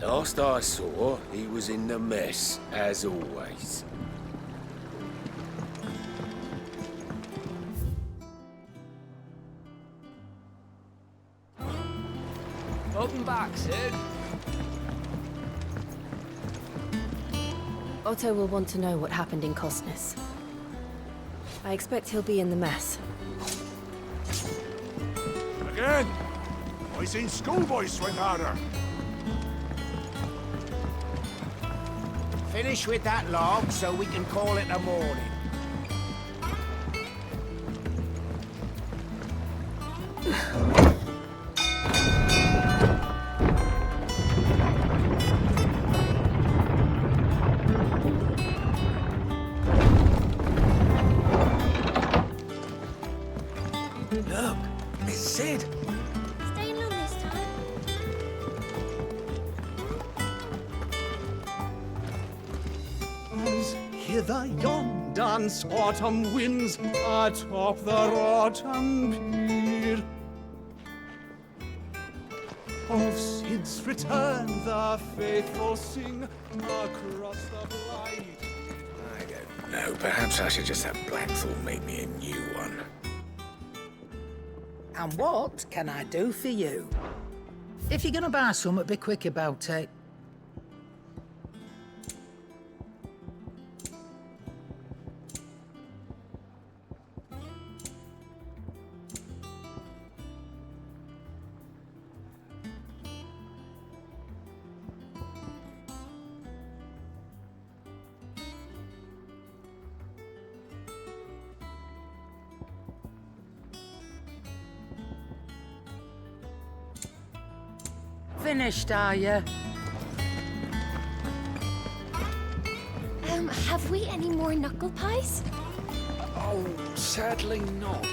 Last I saw, he was in the mess, as always. Welcome back, Sid. Otto will want to know what happened in Cosnus. I expect he'll be in the mess. Again? I seen schoolboys swing harder. Finish with that log so we can call it a morning. Look, it's Sid. Staying long this time? As hither yon dance autumn winds atop the rotten pier. Of Sid's return the faithful sing across the blight. I don't know. Perhaps I should just have Blackthorn make me a new one. And what can I do for you? If you're gonna buy something, be quick about it. Finished, are you? Have we any more knuckle pies? Oh, sadly not.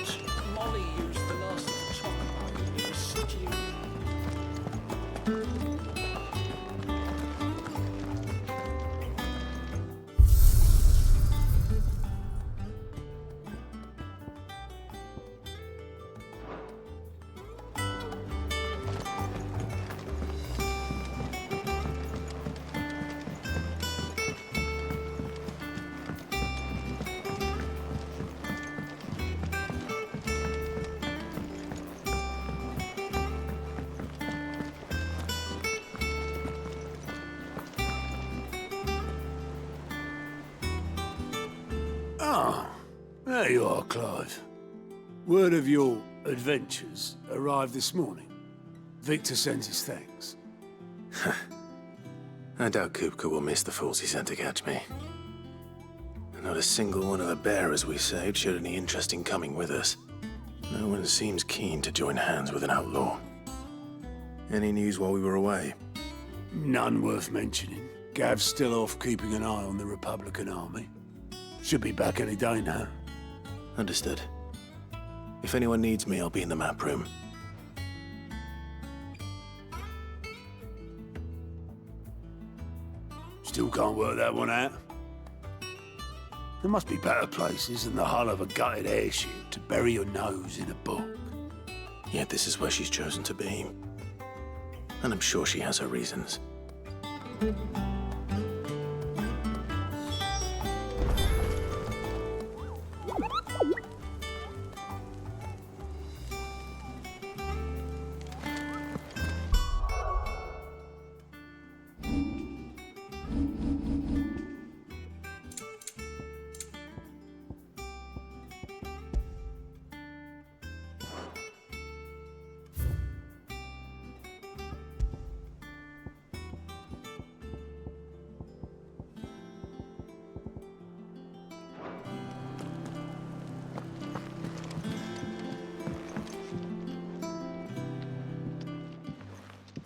Molly used the last of the chocolate in the stew. Ah, there you are, Clive. Word of your adventures arrived this morning. Victor sends his thanks. I doubt Kupka will miss the fools he sent to catch me. Not a single one of the bearers we saved showed any interest in coming with us. No one seems keen to join hands with an outlaw. Any news while we were away? None worth mentioning. Gav's still off keeping an eye on the Republican army. Should be back any day now. Understood. If anyone needs me, I'll be in the map room. Still can't work that one out. There must be better places than the hull of a gutted airship to bury your nose in a book. Yet this is where she's chosen to be. And I'm sure she has her reasons.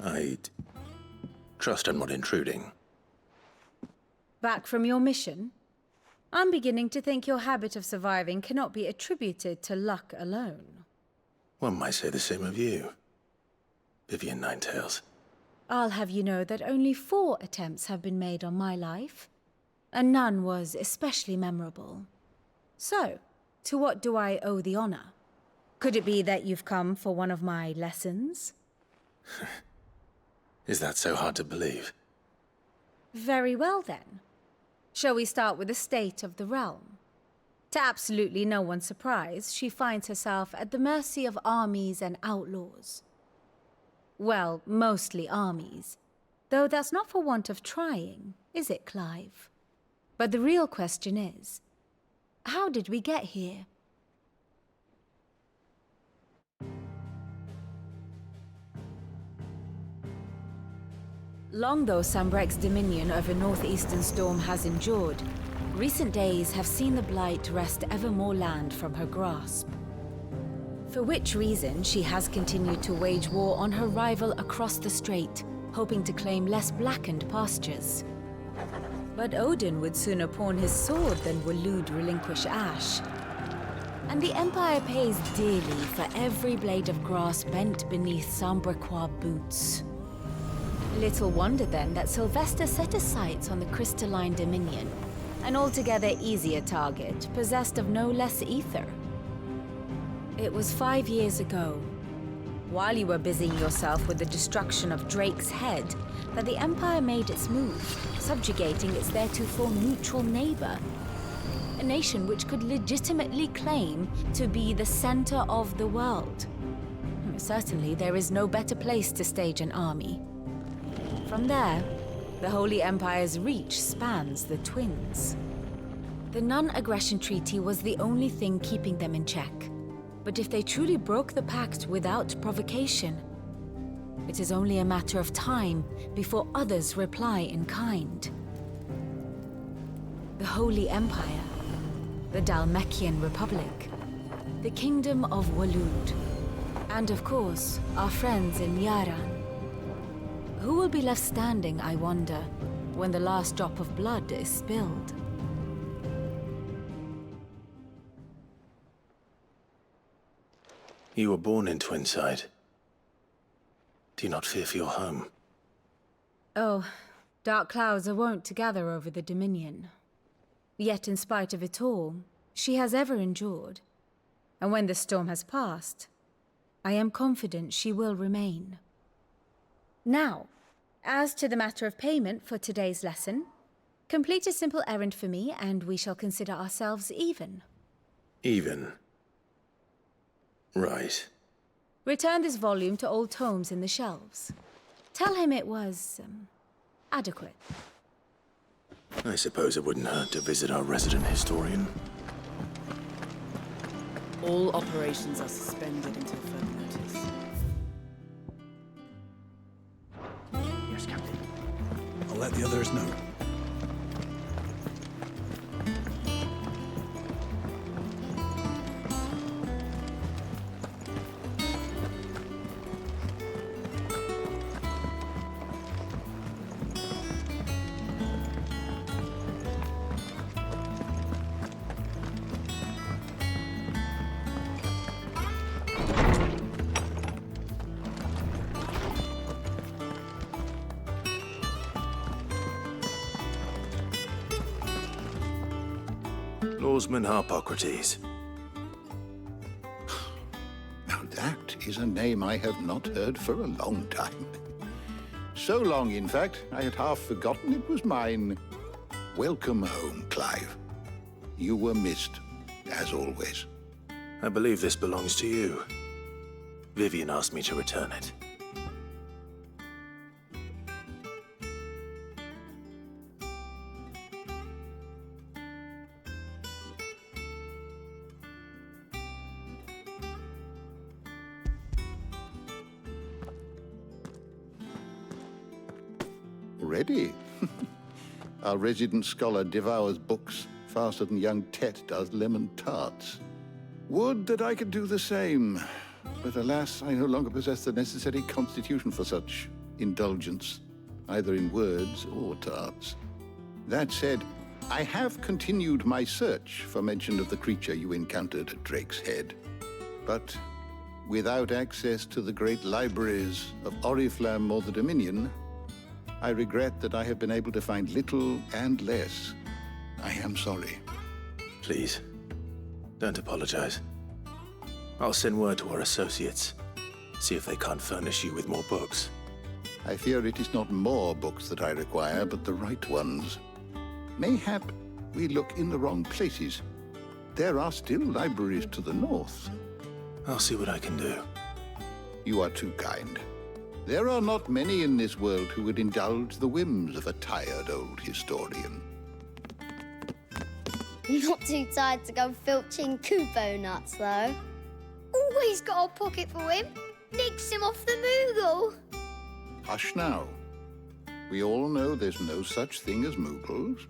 I'd trust I'm not intruding. Back from your mission? I'm beginning to think your habit of surviving cannot be attributed to luck alone. One might say the same of you, Vivian Ninetails. I'll have you know that only 4 attempts have been made on my life, and none was especially memorable. So, to what do I owe the honor? Could it be that you've come for one of my lessons? Is that so hard to believe? Very well then. Shall we start with the state of the realm? To absolutely no one's surprise, she finds herself at the mercy of armies and outlaws. Well, mostly armies. Though that's not for want of trying, is it, Clive? But the real question is, how did we get here? Long though Sambrek's dominion over northeastern Storm has endured, recent days have seen the Blight wrest ever more land from her grasp. For which reason she has continued to wage war on her rival across the strait, hoping to claim less blackened pastures. But Odin would sooner pawn his sword than Waloed relinquish Ash. And the Empire pays dearly for every blade of grass bent beneath Sambrequois boots. Little wonder then that Sylvester set his sights on the crystalline dominion, an altogether easier target, possessed of no less ether. It was 5 years ago, while you were busying yourself with the destruction of Drake's head, that the Empire made its move, subjugating its theretofore neutral neighbor. A nation which could legitimately claim to be the center of the world. Certainly, there is no better place to stage an army. From there, the Holy Empire's reach spans the Twins. The non-aggression treaty was the only thing keeping them in check. But if they truly broke the pact without provocation, it is only a matter of time before others reply in kind. The Holy Empire, the Dhalmekian Republic, the Kingdom of Waloed, and of course, our friends in Yaran. Who will be left standing, I wonder, when the last drop of blood is spilled? You were born in Twinside. Do you not fear for your home? Oh, dark clouds are wont to gather over the Dominion. Yet in spite of it all, she has ever endured. And when the storm has passed, I am confident she will remain. Now, as to the matter of payment for today's lesson, complete a simple errand for me and we shall consider ourselves even. Even? Right. Return this volume to old tomes in the shelves. Tell him it was, adequate. I suppose it wouldn't hurt to visit our resident historian. All operations are suspended until further notice. Yes, Captain. I'll let the others know. Lawsman Harpocrates. Now that is a name I have not heard for a long time. So long, in fact, I had half forgotten it was mine. Welcome home, Clive. You were missed, as always. I believe this belongs to you. Vivian asked me to return it. Ready? Our resident scholar devours books faster than young Tet does lemon tarts. Would that I could do the same. But alas, I no longer possess the necessary constitution for such indulgence, either in words or tarts. That said, I have continued my search for mention of the creature you encountered at Drake's Head. But without access to the great libraries of Oriflamme or the Dominion, I regret that I have been able to find little and less. I am sorry. Please, don't apologize. I'll send word to our associates, see if they can't furnish you with more books. I fear it is not more books that I require, but the right ones. Mayhap we look in the wrong places. There are still libraries to the north. I'll see what I can do. You are too kind. There are not many in this world who would indulge the whims of a tired old historian. Not too tired to go filching Kupo nuts, though. Always got a pocket for him. Nicks him off the Moogle. Hush now. We all know there's no such thing as Moogles.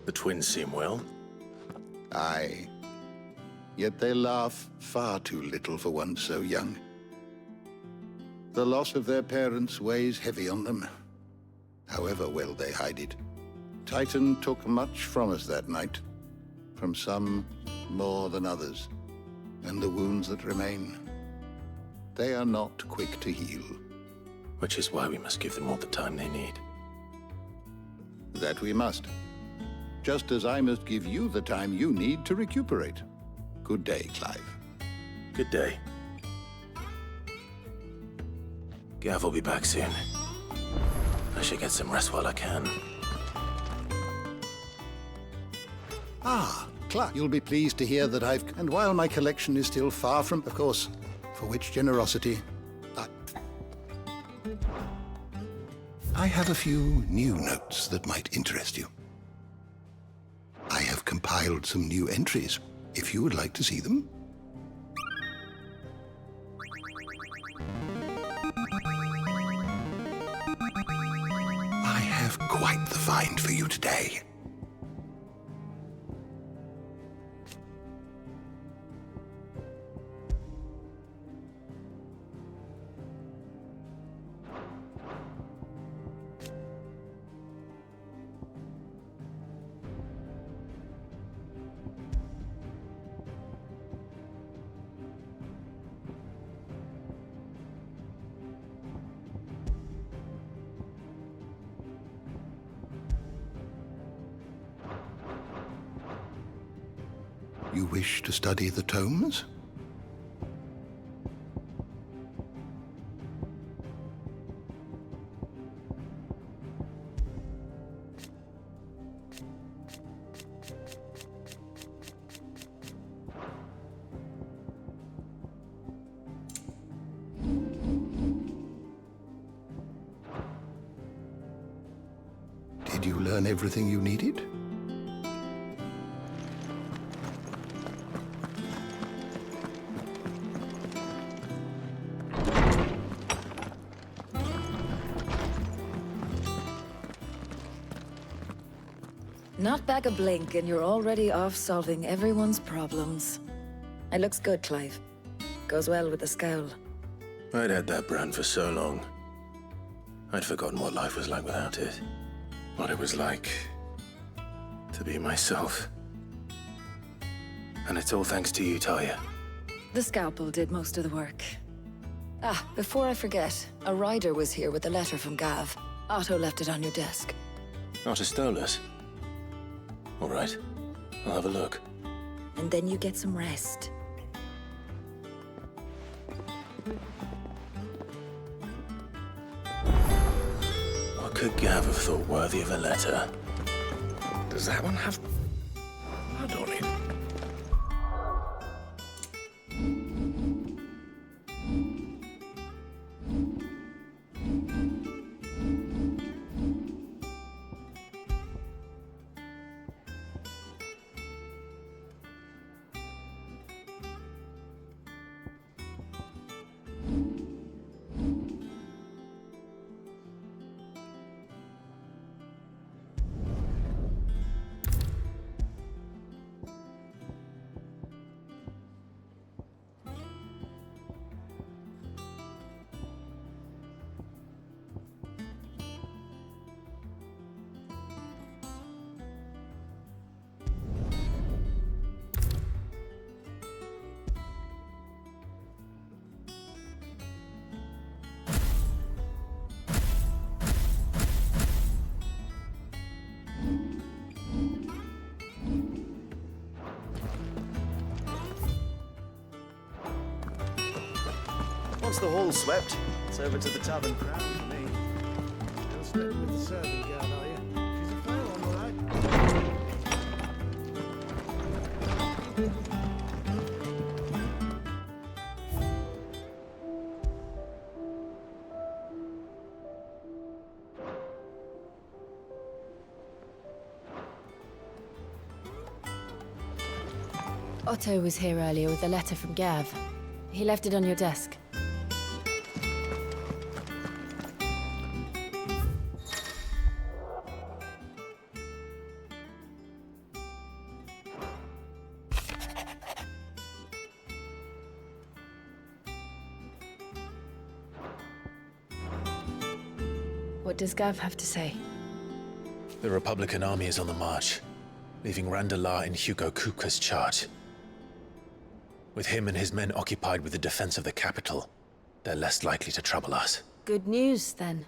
The twins seem well. Aye. Yet they laugh far too little for one so young. The loss of their parents weighs heavy on them, however well they hide it. Titan took much from us that night, from some more than others, and the wounds that remain, they are not quick to heal. Which is why we must give them all the time they need. That we must. Just as I must give you the time you need to recuperate. Good day, Clive. Good day. Gav will be back soon. I should get some rest while I can. Ah, Clark, you'll be pleased to hear that and while my collection is still far from, of course, for which generosity, I have a few new notes that might interest you. I have compiled some new entries, if you would like to see them. I have quite the find for you today. You wish to study the tomes? Did you learn everything you needed? Not back a blink and you're already off solving everyone's problems. It looks good, Clive. Goes well with the scowl. I'd had that brand for so long. I'd forgotten what life was like without it. What it was like to be myself. And it's all thanks to you, Talia. The scalpel did most of the work. Ah, before I forget, a rider was here with a letter from Gav. Otto left it on your desk. Not a stolus. All right, I'll have a look. And then you get some rest. What could Gav have thought worthy of a letter? Does that one have blood on it? Once the hall's swept, it's over to the tavern crowd for me. Still splitting with the serving girl, are you? She's a fair one, all right. Otto was here earlier with a letter from Gav. He left it on your desk. What does Gav have to say? The Republican army is on the march, leaving Randalar in Hugo Kuka's charge. With him and his men occupied with the defense of the capital, they're less likely to trouble us. Good news, then.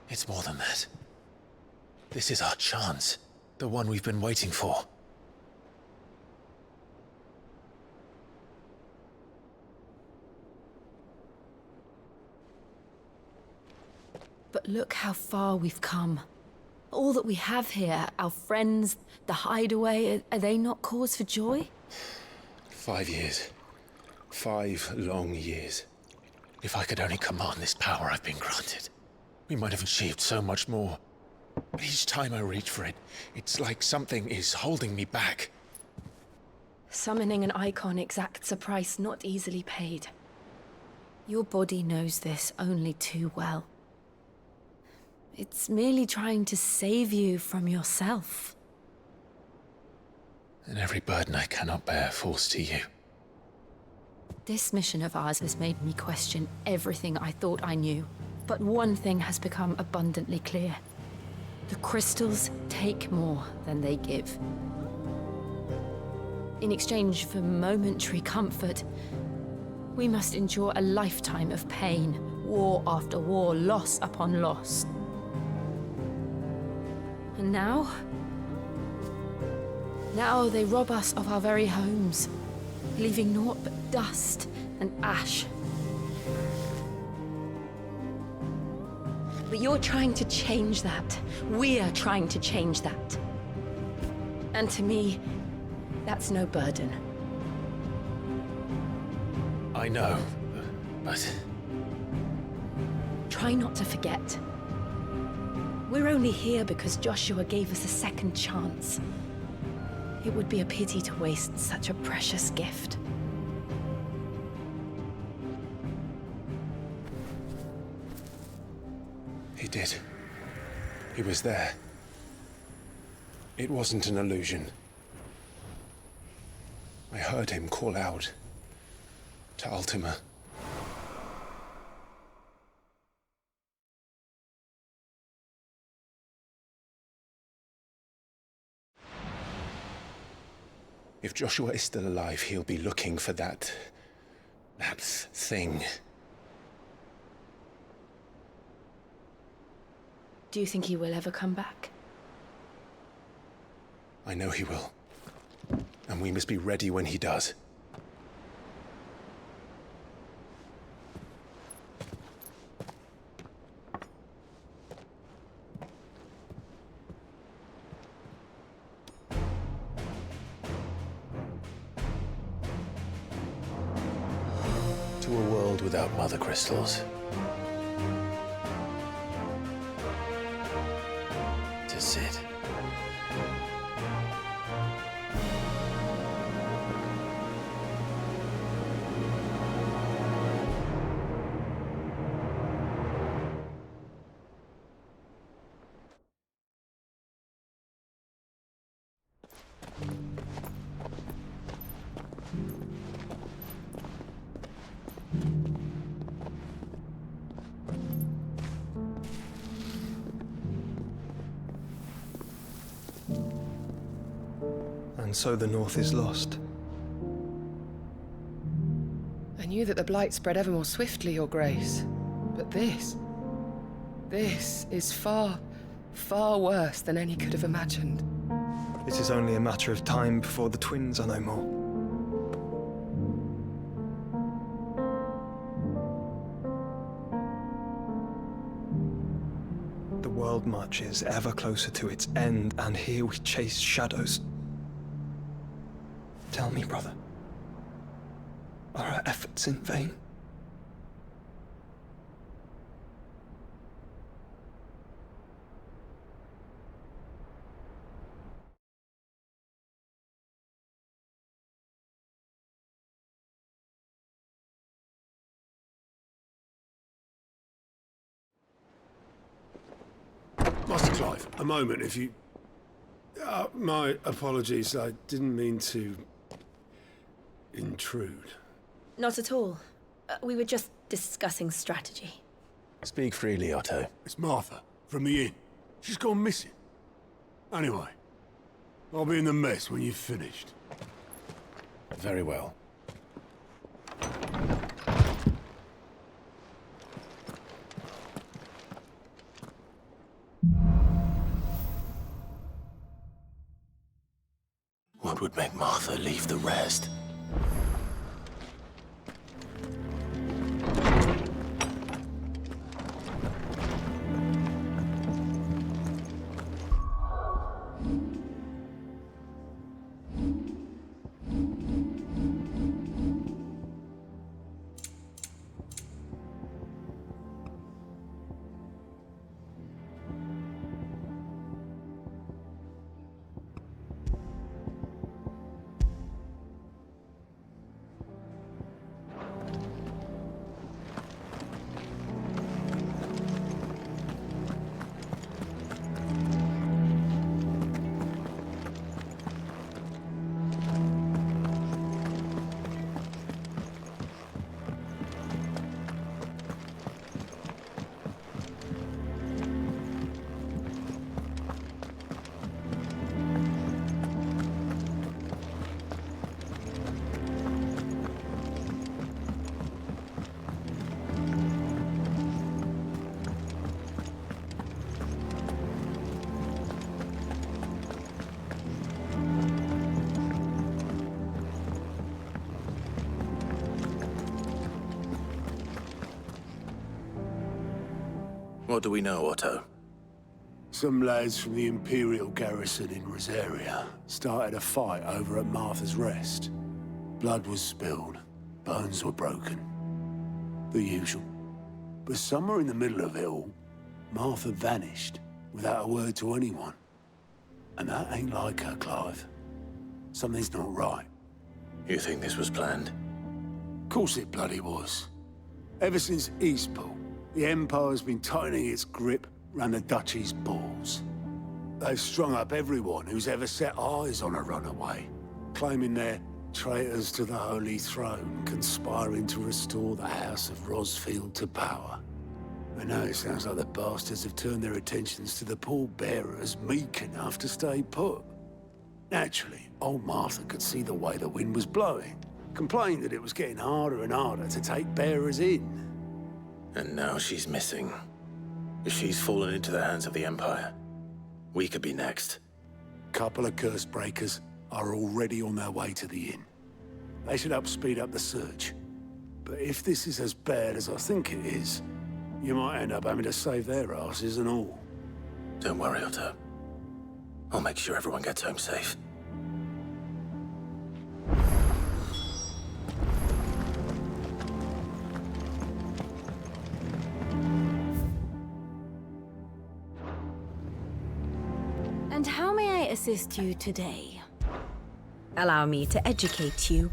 It's more than that. This is our chance, the one we've been waiting for. But look how far we've come. All that we have here, our friends, the hideaway, are they not cause for joy? 5 years. 5 long years. If I could only command this power I've been granted, we might have achieved so much more. But each time I reach for it, it's like something is holding me back. Summoning an icon exacts a price not easily paid. Your body knows this only too well. It's merely trying to save you from yourself. And every burden I cannot bear falls to you. This mission of ours has made me question everything I thought I knew. But one thing has become abundantly clear. The crystals take more than they give. In exchange for momentary comfort, we must endure a lifetime of pain, war after war, loss upon loss. And now they rob us of our very homes, leaving naught but dust and ash. But you're trying to change that. We're trying to change that. And to me, that's no burden. I know, but... Try not to forget. We're only here because Joshua gave us a second chance. It would be a pity to waste such a precious gift. He did. He was there. It wasn't an illusion. I heard him call out to Ultima. If Joshua is still alive, he'll be looking for that thing. Do you think he will ever come back? I know he will. And we must be ready when he does. To a world without mother crystals. To Sid. And so the North is lost. I knew that the Blight spread ever more swiftly, Your Grace. But this is far, far worse than any could have imagined. It is only a matter of time before the twins are no more. world marches ever closer to its end, and here we chase shadows. Tell me, brother, are our efforts in vain? Master Clive, a moment, if you... my apologies, I didn't mean to... intrude. Not at all. We were just discussing strategy. Speak freely, Otto. It's Martha, from the inn. She's gone missing. Anyway, I'll be in the mess when you've finished. Very well. What would make Martha leave the rest? What do we know, Otto? Some lads from the Imperial garrison in Rosaria started a fight over at Martha's Rest. Blood was spilled, bones were broken. The usual. But somewhere in the middle of it all, Martha vanished without a word to anyone. And that ain't like her, Clive. Something's not right. You think this was planned? Course it bloody was. Ever since Eastpool, the Empire's been tightening its grip round the Duchy's balls. They've strung up everyone who's ever set eyes on a runaway, claiming they're traitors to the Holy Throne, conspiring to restore the House of Rosfield to power. And now it sounds like the bastards have turned their attentions to the pallbearers meek enough to stay put. Naturally, old Martha could see the way the wind was blowing, complained that it was getting harder and harder to take bearers in. And now she's missing. If she's fallen into the hands of the Empire, we could be next. Couple of curse breakers are already on their way to the inn. They should help speed up the search. But if this is as bad as I think it is, you might end up having to save their asses and all. Don't worry, Otto. I'll make sure everyone gets home safe. And how may I assist you today? Allow me to educate you.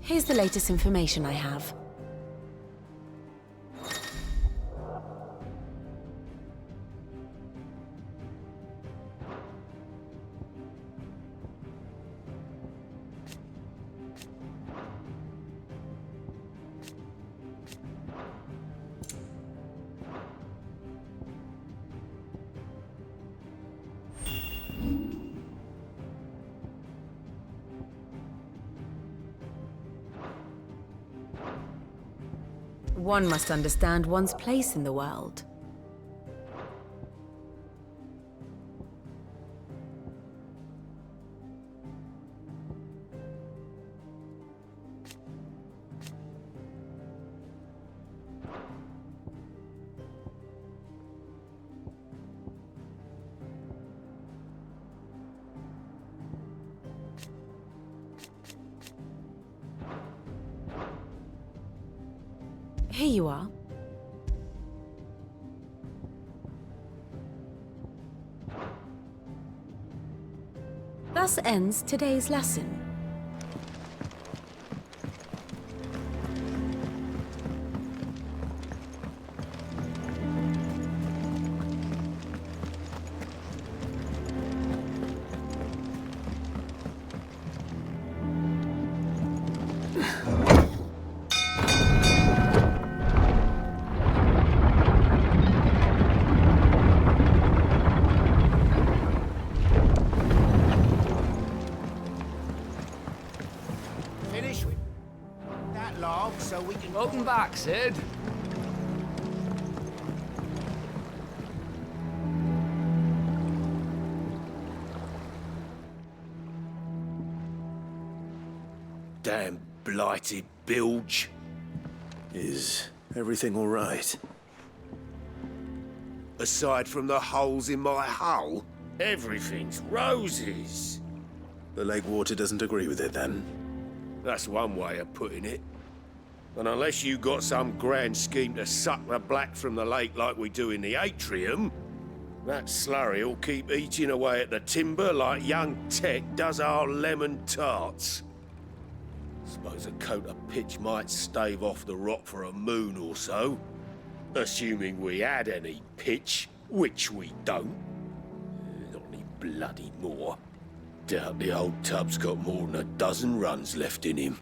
Here's the latest information I have. One must understand one's place in the world. Here you are. Thus ends today's lesson. Finish with that log so we can... Welcome back, Sid. Damn blighted bilge. Is everything all right? Aside from the holes in my hull, everything's roses. The lake water doesn't agree with it, then? That's one way of putting it. And unless you got some grand scheme to suck the black from the lake like we do in the atrium, that slurry will keep eating away at the timber like young Tech does our lemon tarts. Suppose a coat of pitch might stave off the rot for a moon or so. Assuming we had any pitch, which we don't. Not any bloody more. Doubt the old tub's got more than a dozen runs left in him.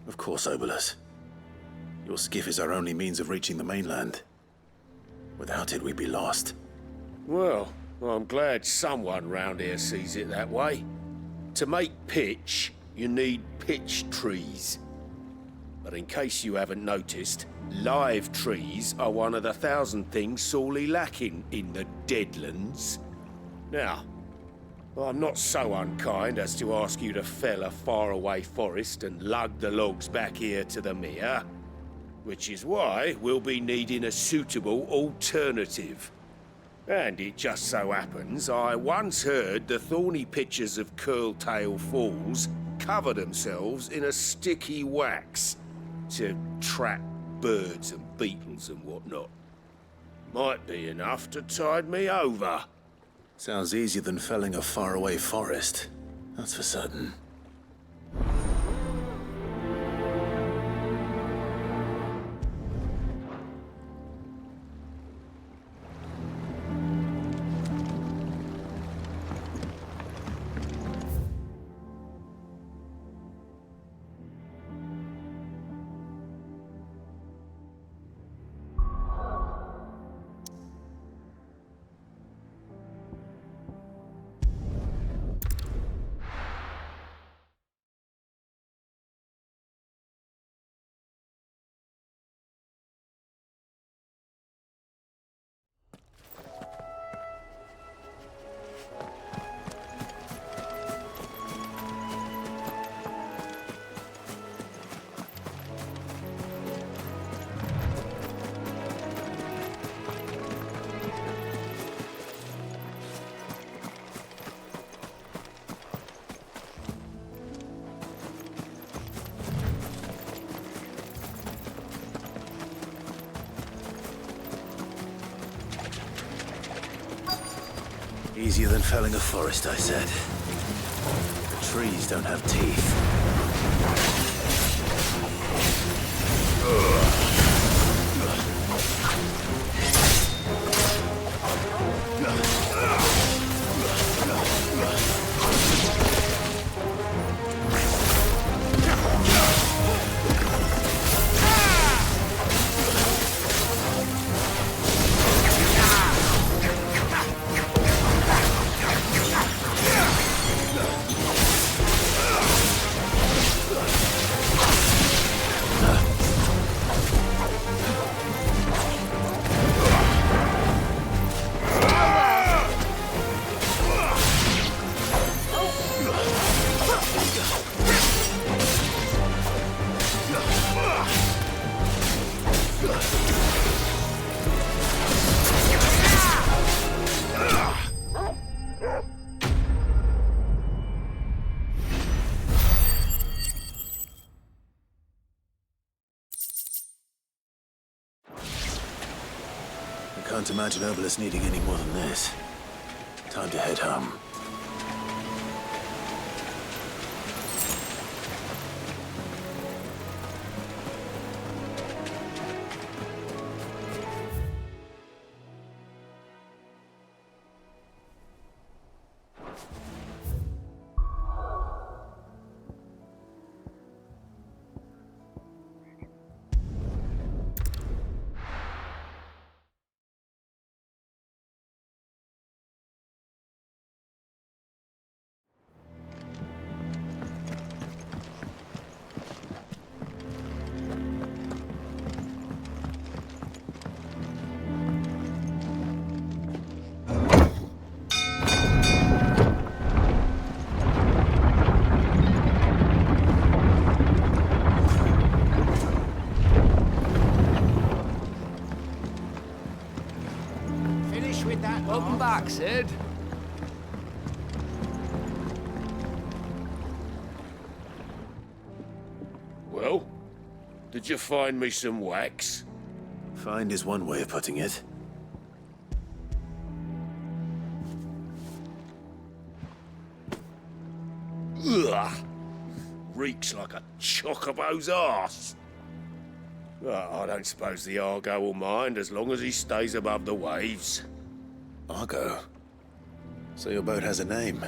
Of course, Obolus. Your skiff is our only means of reaching the mainland. Without it, we'd be lost. Well, I'm glad someone round here sees it that way. To make pitch, you need pitch trees. But in case you haven't noticed, live trees are one of the 1,000 things sorely lacking in the Deadlands. Now, I'm not so unkind as to ask you to fell a faraway forest and lug the logs back here to the mere, which is why we'll be needing a suitable alternative. And it just so happens I once heard the thorny pitchers of Curltail Falls cover themselves in a sticky wax to trap birds and beetles and whatnot. Might be enough to tide me over. Sounds easier than felling a faraway forest. That's for certain. Easier than felling a forest, I said. The trees don't have teeth. Can't imagine Herbalist needing any more than this. Time to head home. Welcome back, Sid. Well, did you find me some wax? Find is one way of putting it. Ugh! Reeks like a chocobo's arse. I don't suppose the Argo will mind as long as he stays above the waves. Argo? So your boat has a name?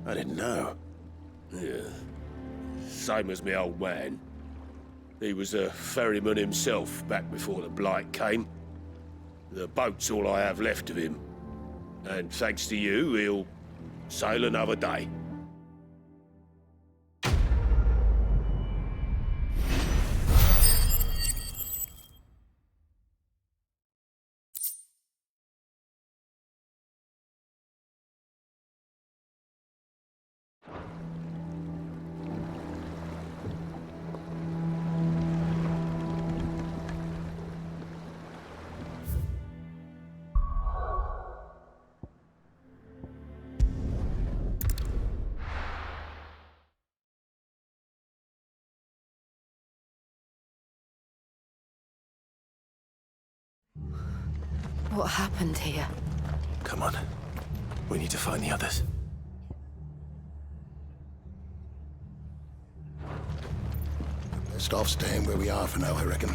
I didn't know. Yeah. Same as me old man. He was a ferryman himself back before the Blight came. The boat's all I have left of him. And thanks to you, he'll sail another day. What happened here? Come on. We need to find the others. Best off staying where we are for now, I reckon.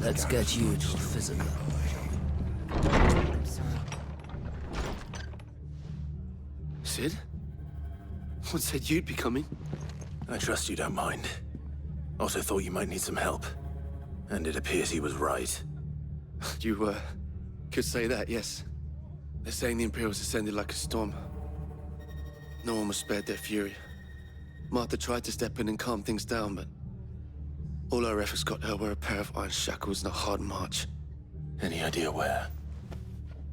Let's get you to a physical. Sid? What said you'd be coming? I trust you don't mind. Also thought you might need some help. And it appears he was right. You, could say that, yes. They're saying the Imperials ascended like a storm. No one was spared their fury. Martha tried to step in and calm things down, but all her efforts got her were a pair of iron shackles and a hard march. Any idea where?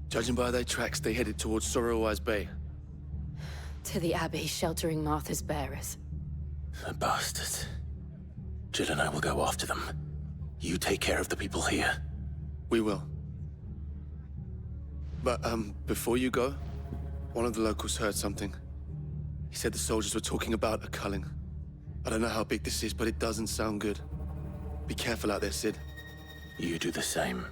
Judging by their tracks, they headed towards Sorrowwise Bay. To the Abbey sheltering Martha's bearers. The bastards. Jill and I will go after them. You take care of the people here. We will. But, before you go, one of the locals heard something. He said the soldiers were talking about a culling. I don't know how big this is, but it doesn't sound good. Be careful out there, Sid. You do the same.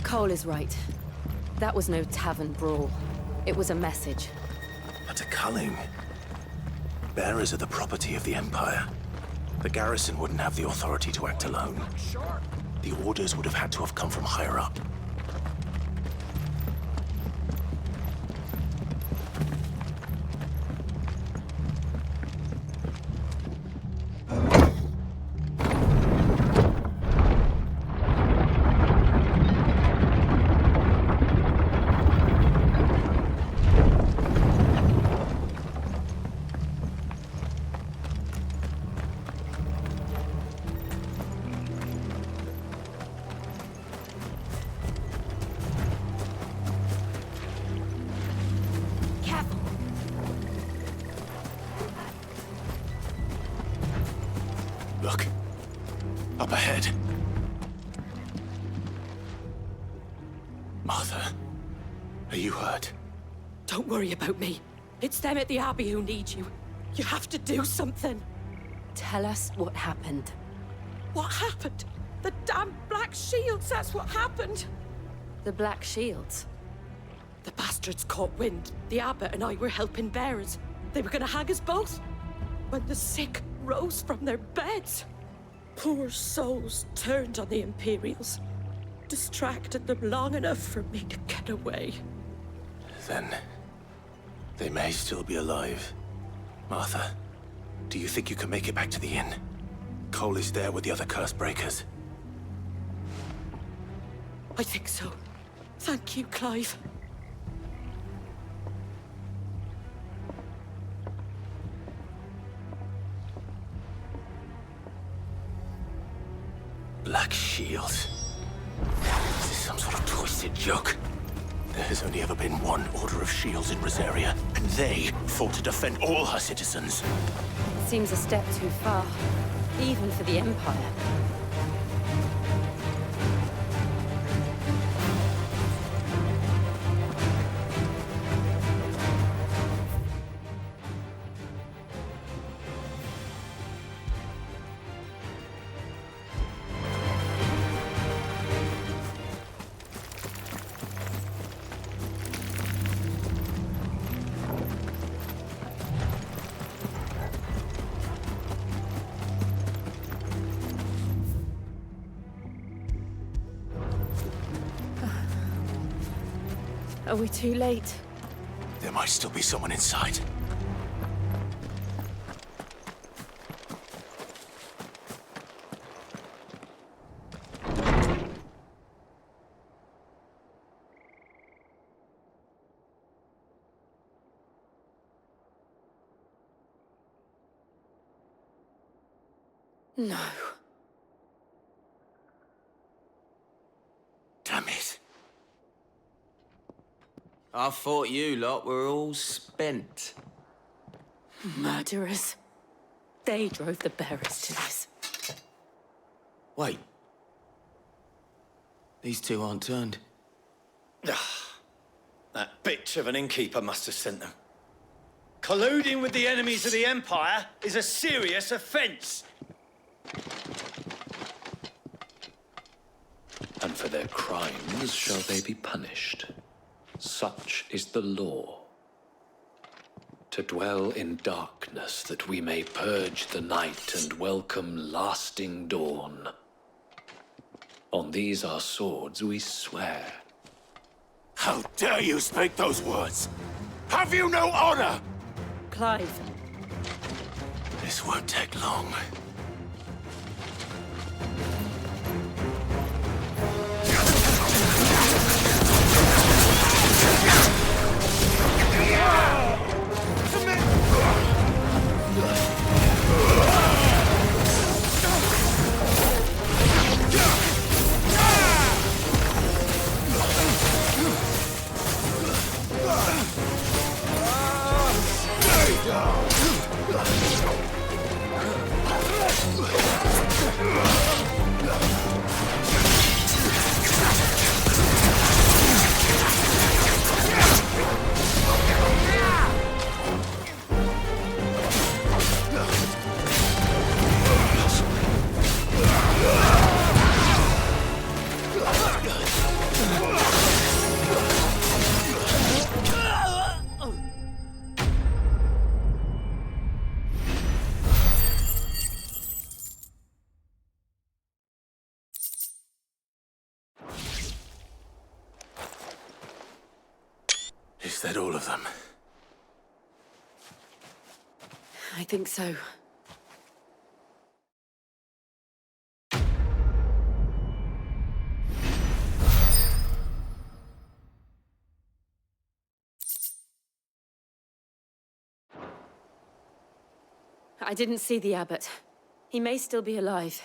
Cole is right. That was no tavern brawl. It was a message. But a culling. Bearers are the property of the Empire. The garrison wouldn't have the authority to act alone. The orders would have had to have come from higher up. Martha, are you hurt? Don't worry about me. It's them at the Abbey who need you. You have to do something. Tell us what happened. What happened? The damn Black Shields, that's what happened. The Black Shields? The bastards caught wind. The abbot and I were helping bearers. They were gonna hang us both. When the sick rose from their beds, poor souls turned on the Imperials. Distracted them long enough for me to get away. Then they may still be alive. Martha, do you think you can make it back to the inn? Cole is there with the other curse breakers. I think so. Thank you, Clive. Black Shields. Is this some sort of twisted joke? There has only ever been one Order of Shields in Rosaria, and they fought to defend all her citizens. It seems a step too far, even for the Empire. Are we too late? There might still be someone inside. No. Damn it. I thought you lot were all spent. Murderers. They drove the bearers to this. Wait. These two aren't turned. That bitch of an innkeeper must have sent them. Colluding with the enemies of the Empire is a serious offence. And for their crimes shall they be punished. Such is the law. To dwell in darkness that we may purge the night and welcome lasting dawn. On these our swords we swear. How dare you speak those words? Have you no honor? Clive. This won't take long. Is that all of them? I think so. I didn't see the abbot. He may still be alive.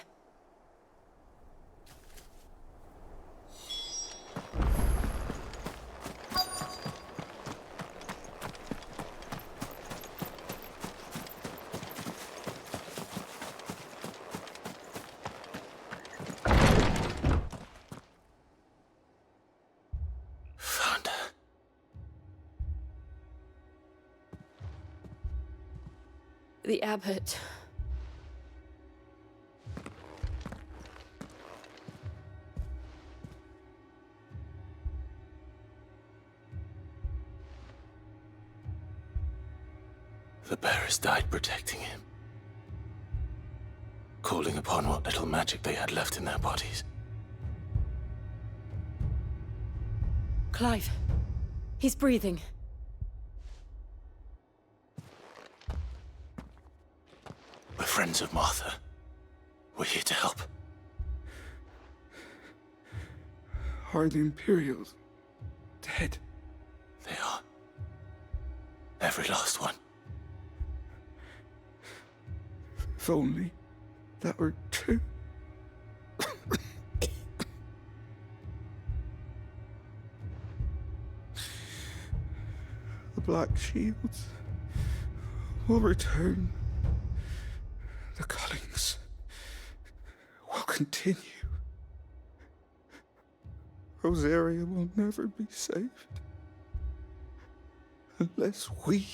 The abbot. The bearers died protecting him, calling upon what little magic they had left in their bodies. Clive. He's breathing. We're friends of Martha. We're here to help. Are the Imperials dead? They are. Every last one. If only that were true. The Black Shields will return. The Cullings will continue. Rosaria will never be saved unless we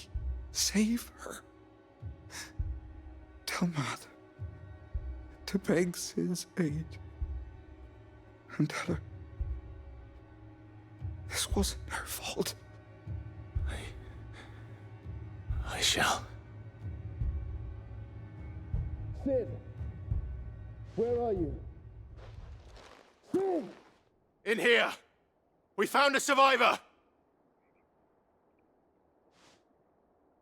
save her. Tell Mother to beg Sid's aid and tell her this wasn't her fault. I shall. Sid! Where are you? Sid! In here! We found a survivor!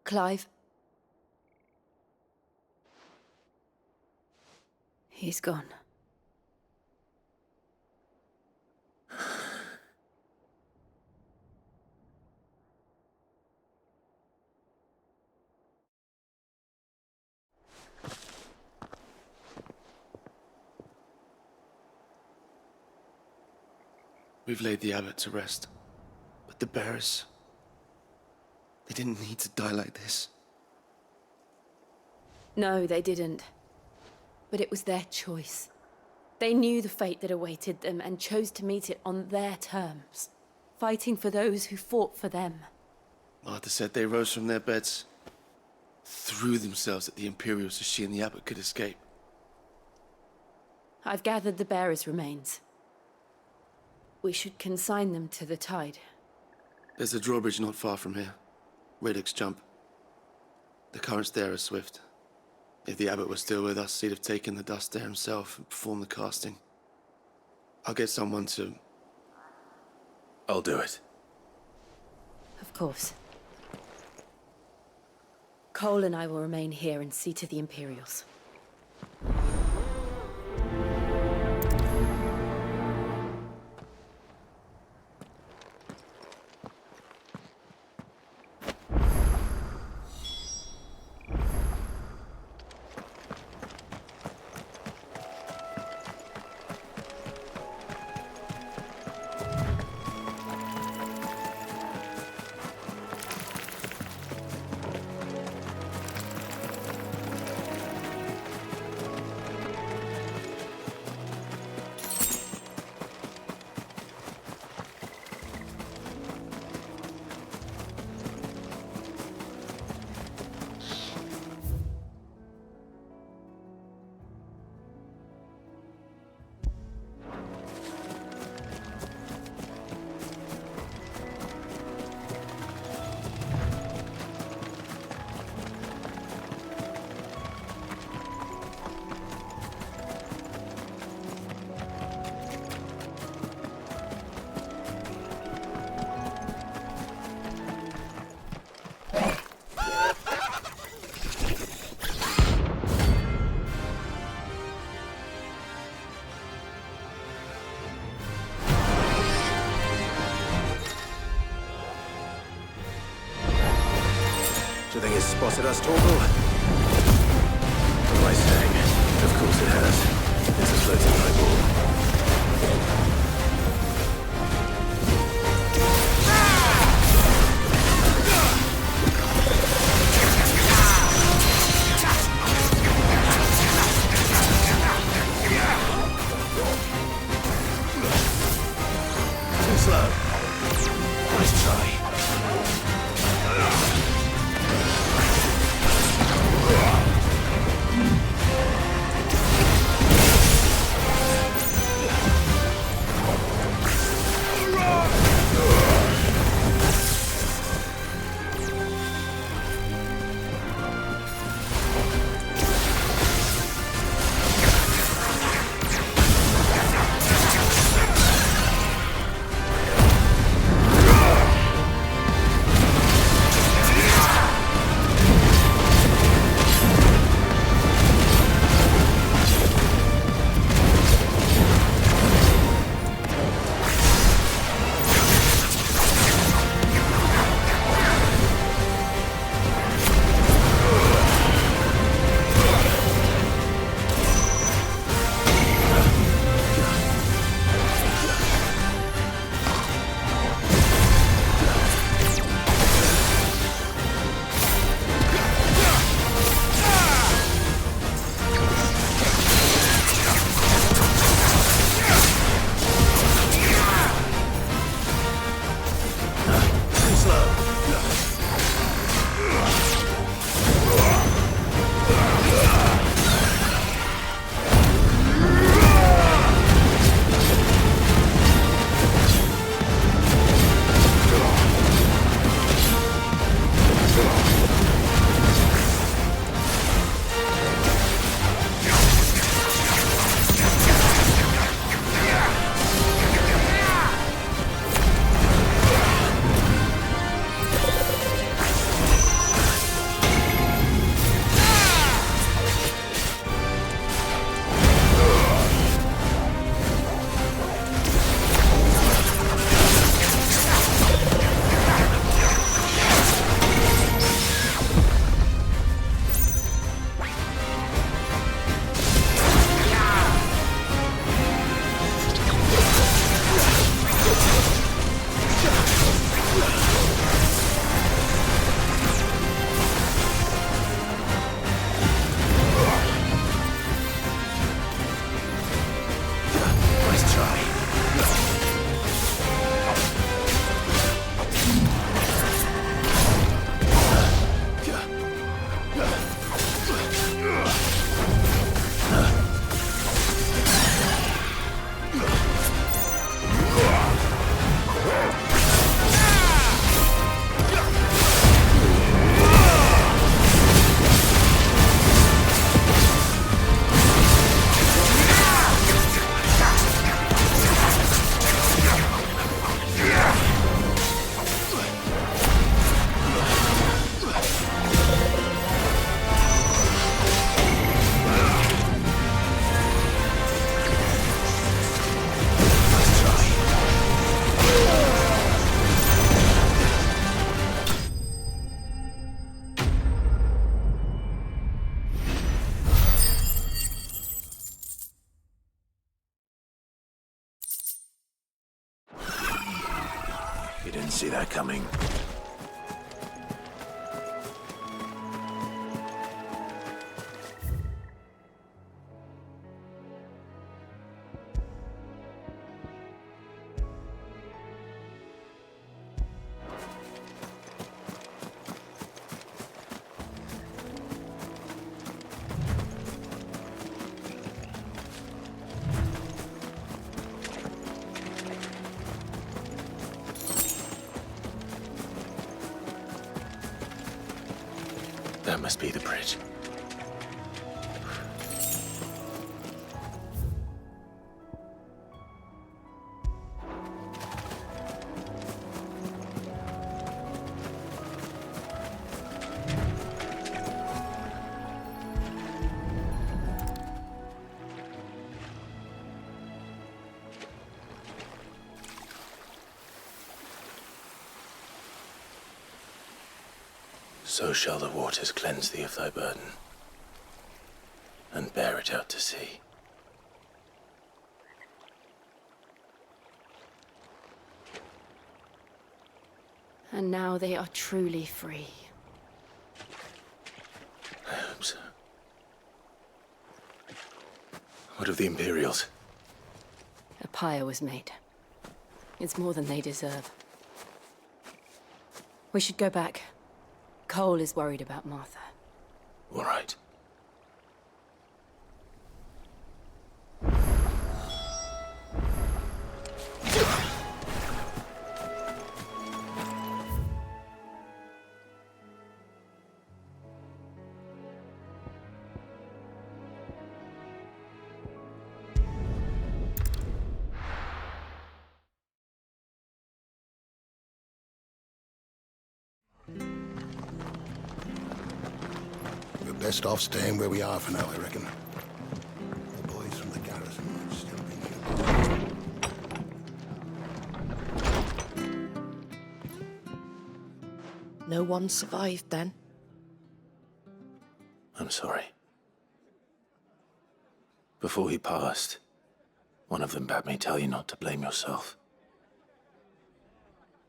Clive. He's gone. We've laid the abbot to rest. But the bearers... they didn't need to die like this. No, they didn't. But it was their choice. They knew the fate that awaited them and chose to meet it on their terms, fighting for those who fought for them. Martha said they rose from their beds, threw themselves at the Imperials so she and the abbot could escape. I've gathered the bearers' remains. We should consign them to the tide. There's a drawbridge not far from here. Radix Jump. The currents there are swift. If the abbot was still with us, he'd have taken the dust there himself and performed the casting. I'll get someone to... I'll do it. Of course. Cole and I will remain here and see to the Imperials. Do you think it's spotted us, Torgal? What am I saying? Of course it has. It's a floating eyeball. Too slow. Nice try. You didn't see that coming. That must be the bridge. So shall the waters cleanse thee of thy burden, and bear it out to sea. And now they are truly free. I hope so. What of the Imperials? A pyre was made. It's more than they deserve. We should go back. Cole is worried about Martha. All right. Best off staying where we are for now, I reckon. The boys from the garrison might still be nearby. No one survived then? I'm sorry. Before he passed, one of them bade me tell you not to blame yourself.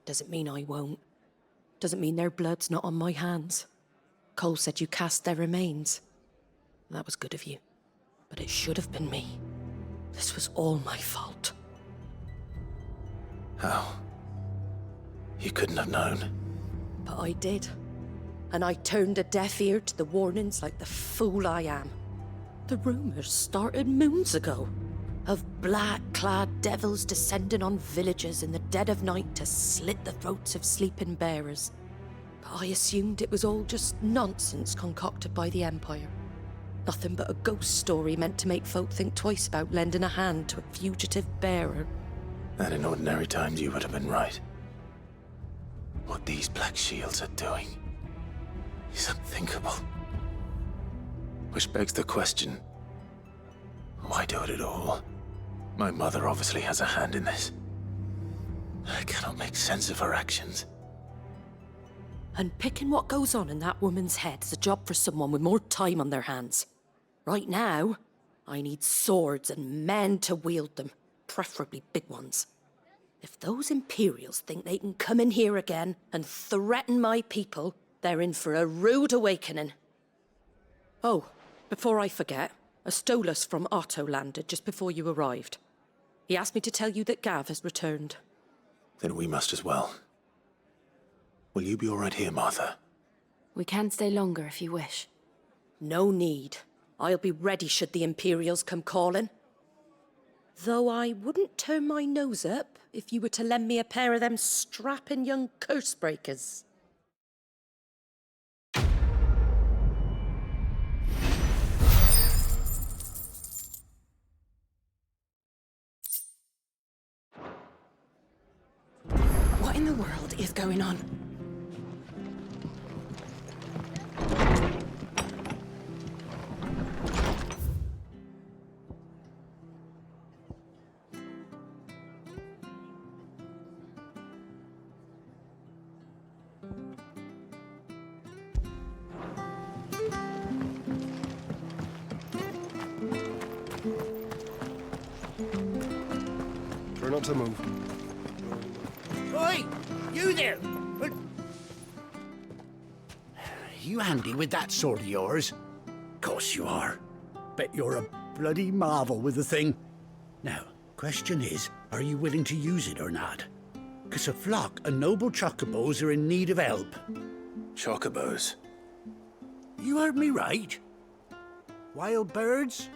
Doesn't mean I won't. Doesn't mean their blood's not on my hands. Cole said you cast their remains. That was good of you. But it should have been me. This was all my fault. How? You couldn't have known. But I did. And I turned a deaf ear to the warnings like the fool I am. The rumours started moons ago. Of black-clad devils descending on villages in the dead of night to slit the throats of sleeping bearers. I assumed it was all just nonsense concocted by the Empire. Nothing but a ghost story meant to make folk think twice about lending a hand to a fugitive bearer. And in ordinary times you would have been right. What these Black Shields are doing is unthinkable. Which begs the question, why do it at all? My mother obviously has a hand in this. I cannot make sense of her actions. And picking what goes on in that woman's head is a job for someone with more time on their hands. Right now, I need swords and men to wield them, preferably big ones. If those Imperials think they can come in here again and threaten my people, they're in for a rude awakening. Oh, before I forget, a Stolas from Otto landed just before you arrived. He asked me to tell you that Gav has returned. Then we must as well. Will you be all right here, Martha? We can stay longer if you wish. No need. I'll be ready should the Imperials come calling. Though I wouldn't turn my nose up if you were to lend me a pair of them strapping young curse breakers. What in the world is going on? Try not to move. Oi! You there! You handy with that sword of yours? Course you are. Bet you're a bloody marvel with the thing. Now, question is, are you willing to use it or not? 'Cause a flock of noble chocobos are in need of help. Chocobos? You heard me right. Wild birds?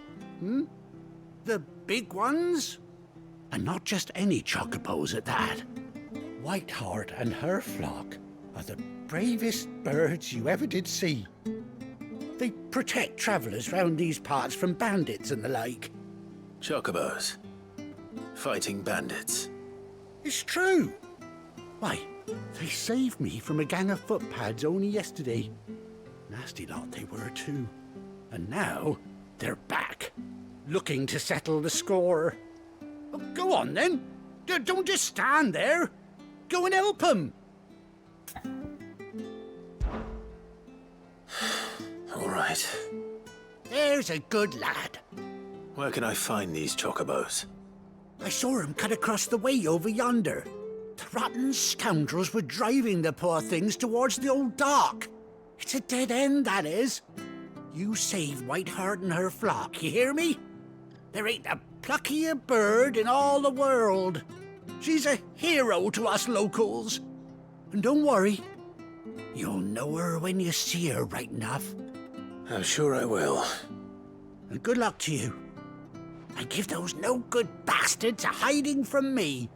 The big ones? And not just any chocobos at that. Whiteheart and her flock are the bravest birds you ever did see. They protect travellers round these parts from bandits and the like. Chocobos? Fighting bandits? It's true. Why, they saved me from a gang of footpads only yesterday. Nasty lot they were too. And now they're back, looking to settle the score. Oh, go on then. Don't just stand there. Go and help them. All right. There's a good lad. Where can I find these chocobos? I saw him cut across the way over yonder. The rotten scoundrels were driving the poor things towards the old dock. It's a dead end, that is. You save Whiteheart and her flock, you hear me? There ain't a pluckier bird in all the world. She's a hero to us locals. And don't worry, you'll know her when you see her right enough. I'm sure I will. And good luck to you. And give those no-good bastards a hiding from me.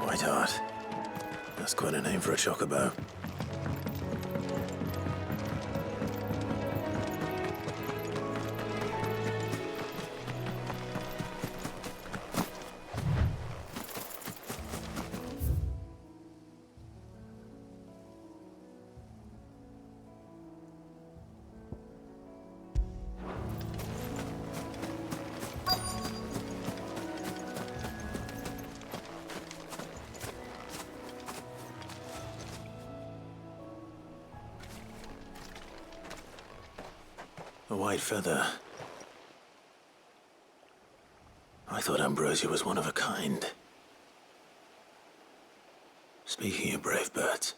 Whiteheart. That's quite a name for a chocobo. A white feather. I thought Ambrosia was one of a kind. Speaking of brave birds.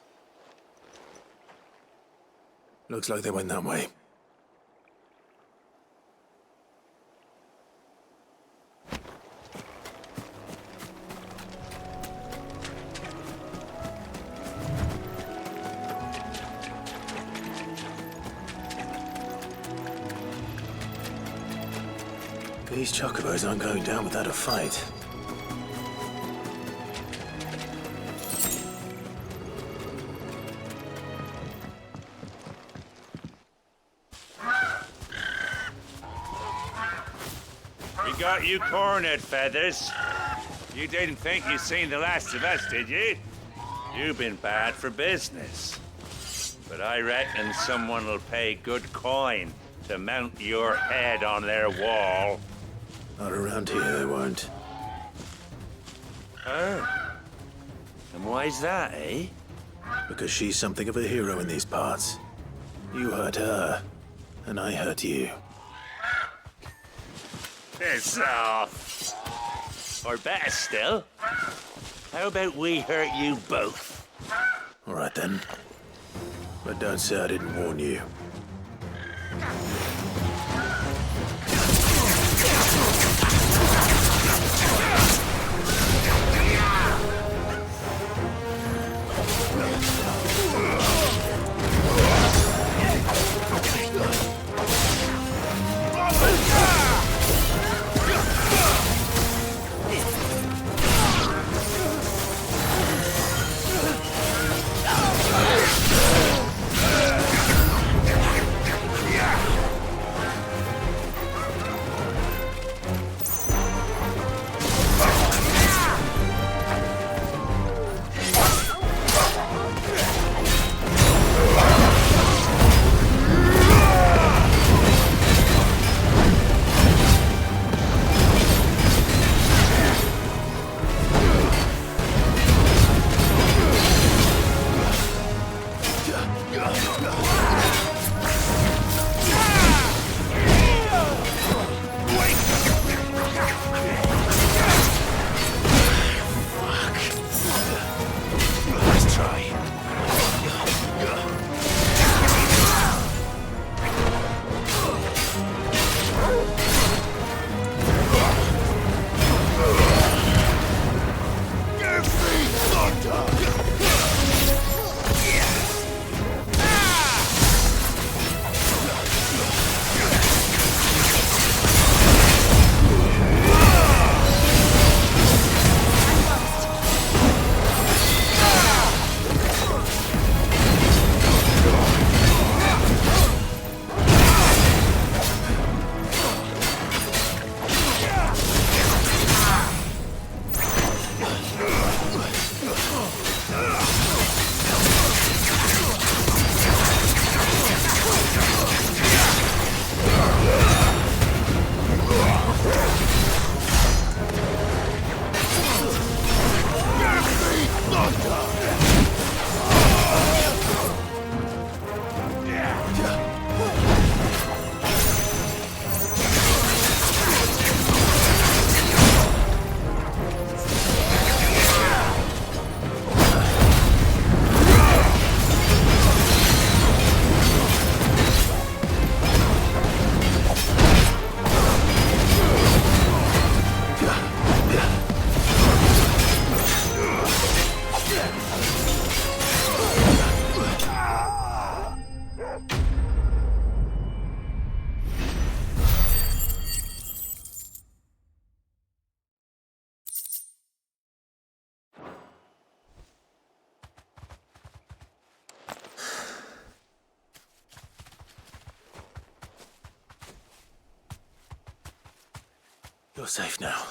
Looks like they went that way. These chocobos aren't going down without a fight. We got you cornered, Feathers. You didn't think you'd seen the last of us, did you? You've been bad for business. But I reckon someone will pay good coin to mount your head on their wall. Not around here, they won't. Oh. And why's that, eh? Because she's something of a hero in these parts. You hurt her, and I hurt you. Piss off. Or better still, how about we hurt you both? All right then. But don't say I didn't warn you. You're safe now.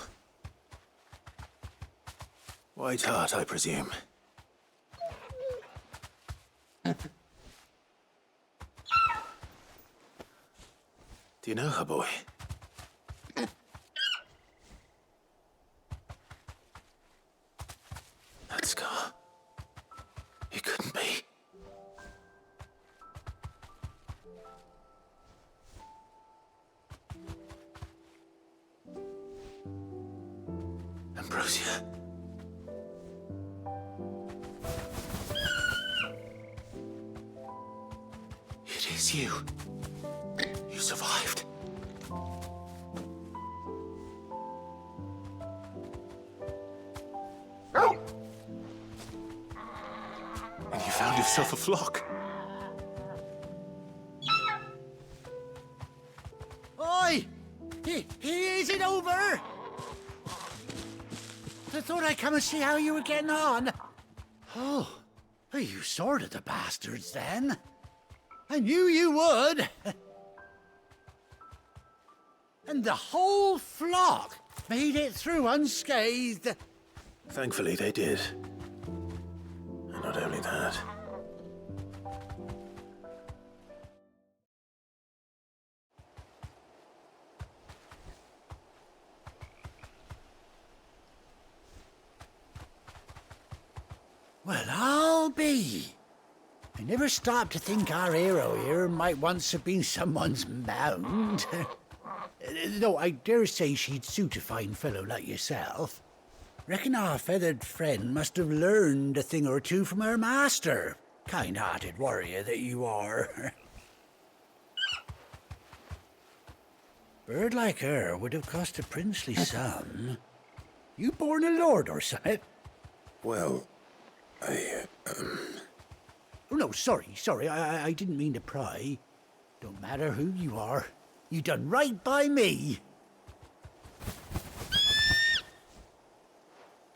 White Hart, I presume. Do you know her, boy? That scar. It couldn't be. Ambrosia. It is you. You survived. And you found yourself a flock. Oi! He isn't over! I thought I'd come and see how you were getting on. Oh, you sorted the bastards then. I knew you would. And the whole flock made it through unscathed. Thankfully, they did. And not only that. Well, I'll be. I never stopped to think our hero here might once have been someone's mount. Though I dare say she'd suit a fine fellow like yourself. Reckon our feathered friend must have learned a thing or two from her master. Kind-hearted warrior that you are. Bird like her would have cost a princely sum. You born a lord or something? Well, Oh, no, sorry. I didn't mean to pry. Don't matter who you are. You done right by me.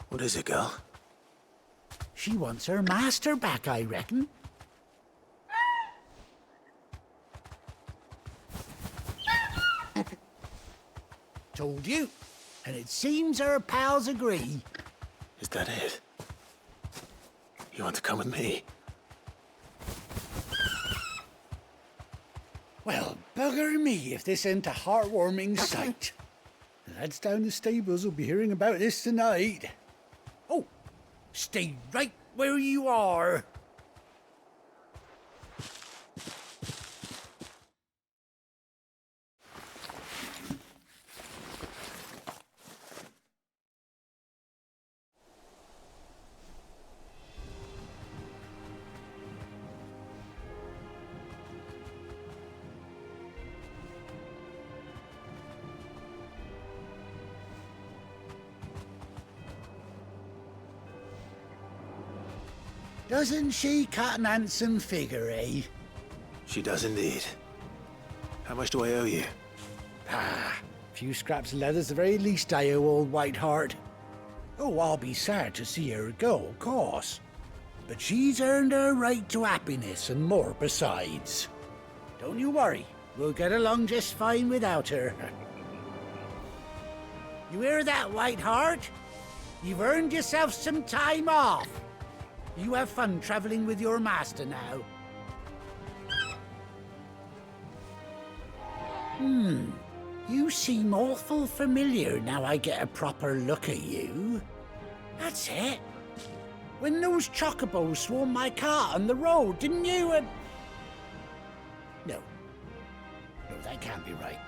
What is it, girl? She wants her master back, I reckon. Told you. And it seems her pals agree. Is that it? You want to come with me? Well, bugger me if this ain't a heartwarming sight. The lads down the stables will be hearing about this tonight. Oh, stay right where you are. Doesn't she cut an handsome figure, eh? She does indeed. How much do I owe you? A few scraps of leather's the very least I owe old White Hart. Oh, I'll be sad to see her go, of course. But she's earned her right to happiness and more besides. Don't you worry, we'll get along just fine without her. You hear that, White Hart? You've earned yourself some time off. You have fun traveling with your master now. You seem awful familiar now I get a proper look at you. That's it. When those chocobos swarmed my cart on the road, didn't you? No. No, that can't be right.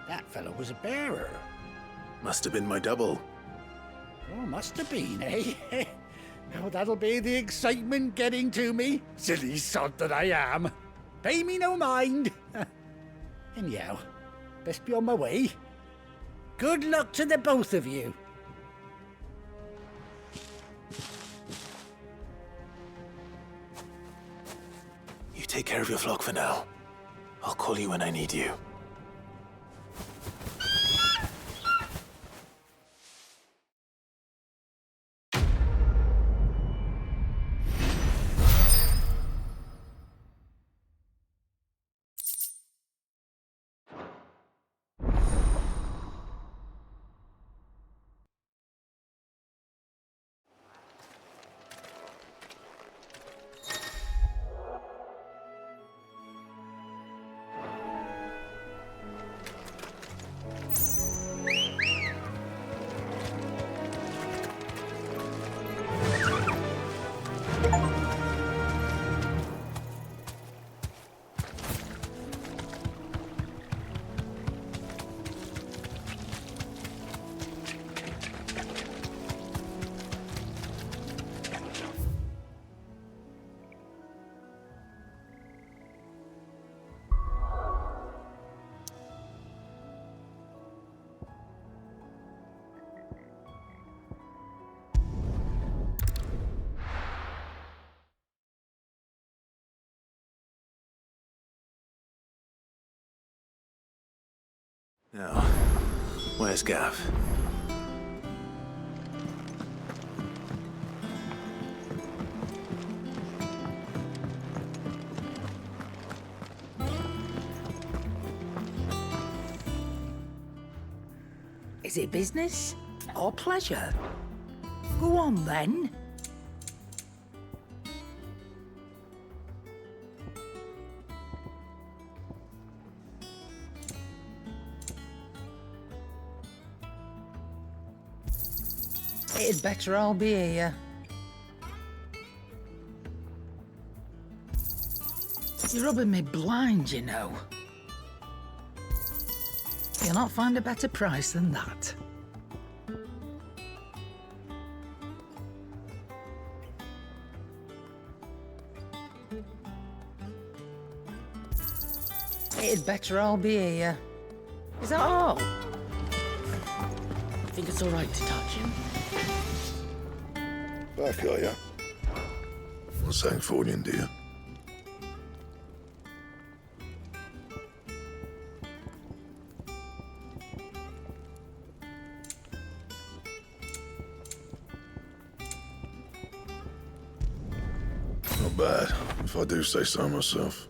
That fellow was a bearer. Must have been my double. Oh, must have been, eh? Now that'll be the excitement getting to me. Silly sod that I am. Pay me no mind. Anyhow, best be on my way. Good luck to the both of you. You take care of your flock for now. I'll call you when I need you. Now, where's Gav? Is it business or pleasure? Go on then. It'd better all be here. You're rubbing me blind, you know. You'll not find a better price than that. It'd better all be here. Is that all? I think it's all right to touch him. Back, are ya? What's that for you, dear? Not bad, if I do say so myself.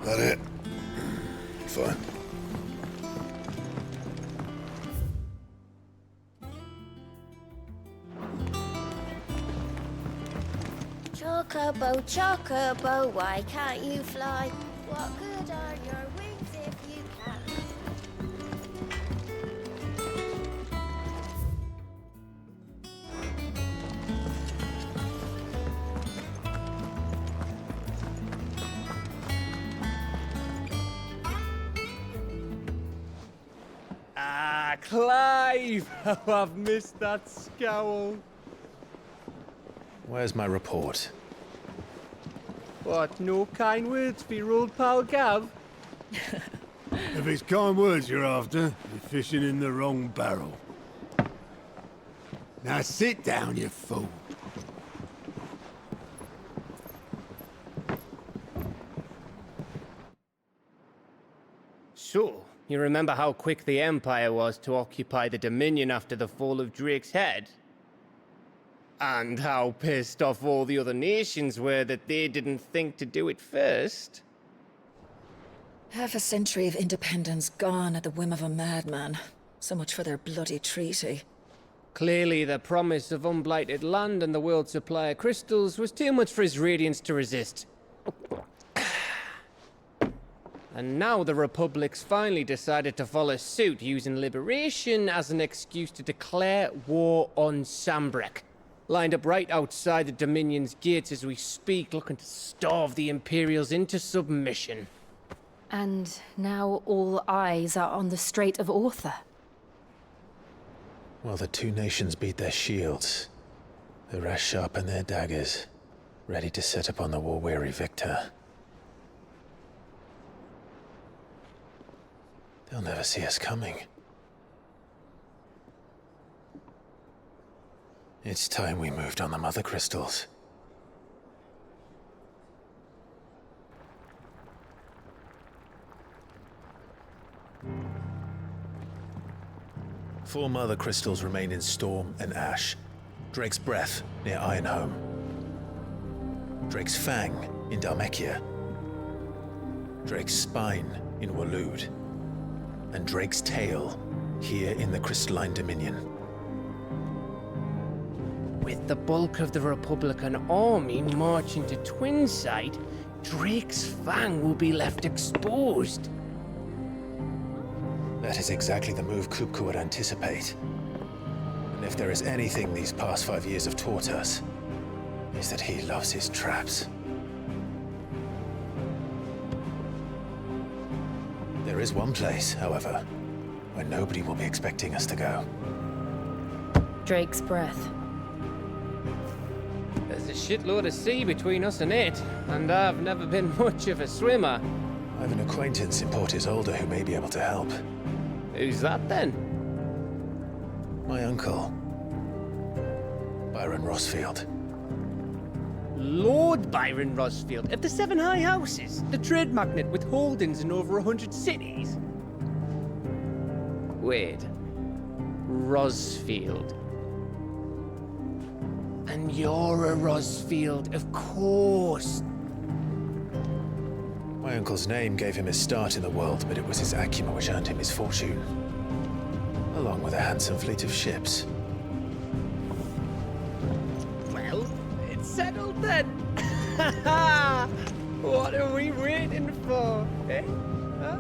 That it? Fine. Chocobo, chocobo, why can't you fly? What good are your wings if you can't? Ah, Clive! Oh, I've missed that scowl. Where's my report? What, no kind words for your old pal Gav? If it's kind words you're after, you're fishing in the wrong barrel. Now sit down, you fool. So, you remember how quick the Empire was to occupy the Dominion after the fall of Drake's head? And how pissed off all the other nations were that they didn't think to do it first? Half a century of independence gone at the whim of a madman. So much for their bloody treaty. Clearly, the promise of unblighted land and the world's supply of crystals was too much for his radiance to resist. And now the Republic's finally decided to follow suit, using liberation as an excuse to declare war on Sambrek. lined up right outside the Dominion's gates as we speak, looking to starve the Imperials into submission. And now all eyes are on the Strait of Author. While the two nations beat their shields, the rest sharpen their daggers, ready to set upon the war-weary victor. They'll never see us coming. It's time we moved on the Mother Crystals. Four Mother Crystals remain in Storm and Ash. Drake's Breath near Ironhome. Drake's Fang in Dhalmekia. Drake's Spine in Waloed. And Drake's Tail here in the Crystalline Dominion. With the bulk of the Republican army marching to Twinside, Drake's Fang will be left exposed. That is exactly the move Kupka would anticipate. And if there is anything these past 5 years have taught us, is that he loves his traps. There is one place, however, where nobody will be expecting us to go. Drake's Breath. There's a shitload of sea between us and it, and I've never been much of a swimmer. I have an acquaintance in Port Isolde who may be able to help. Who's that then? My uncle, Byron Rosfield. Lord Byron Rosfield of the Seven High Houses, the trade magnate with holdings in over 100 cities. Wait, Rosfield. And you're a Rosfield, of course. My uncle's name gave him his start in the world, but it was his acumen which earned him his fortune, along with a handsome fleet of ships. Well, it's settled then. What are we waiting for, eh? Huh?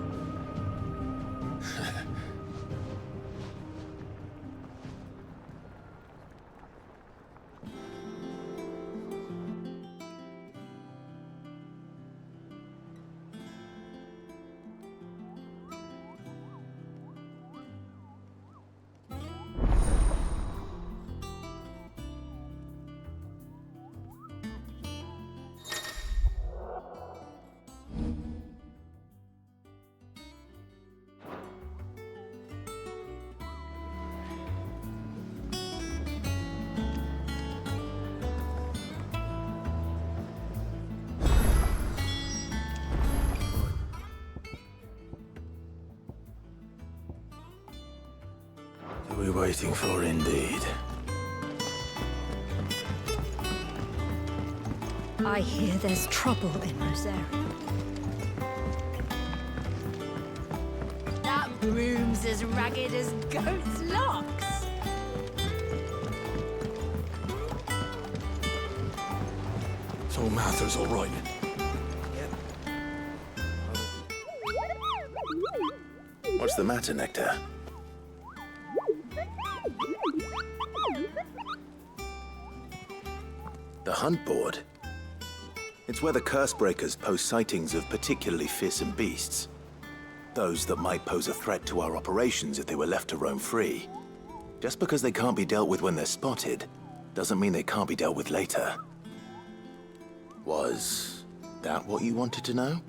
Are we waiting for indeed? I hear there's trouble in Rosario. That broom's as ragged as goat's locks. So Mather's all right. What's the matter, Nectar? The Hunt Board? It's where the Cursebreakers post sightings of particularly fearsome beasts. Those that might pose a threat to our operations if they were left to roam free. Just because they can't be dealt with when they're spotted, doesn't mean they can't be dealt with later. Was that what you wanted to know?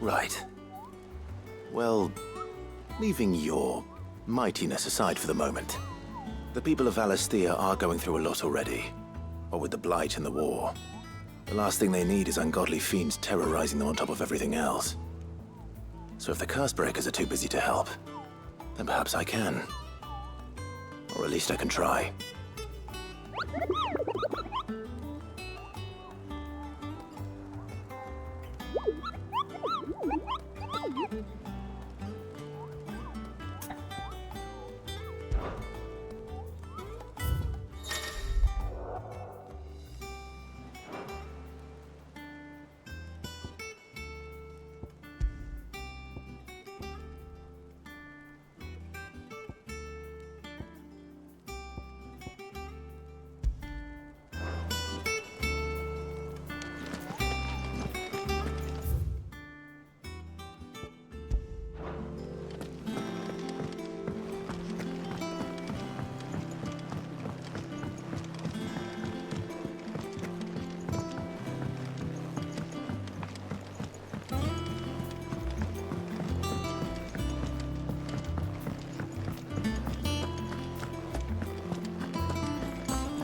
Right. Well, leaving your mightiness aside for the moment, the people of Valisthea are going through a lot already. What with the Blight and the war. The last thing they need is ungodly fiends terrorizing them on top of everything else. So if the Cursebreakers are too busy to help, then perhaps I can. Or at least I can try.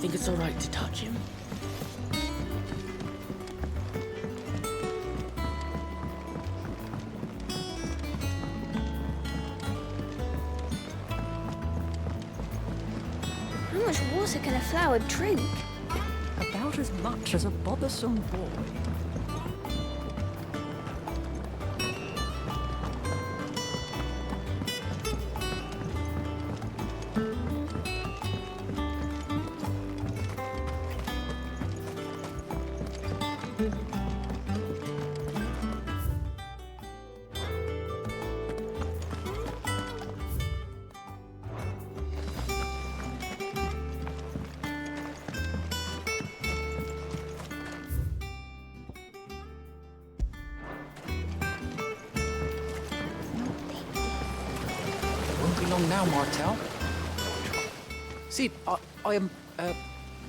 think it's all right to touch him? How much water can a flower drink? About as much as a bothersome boy. Won't be long now, Martel. Sid, I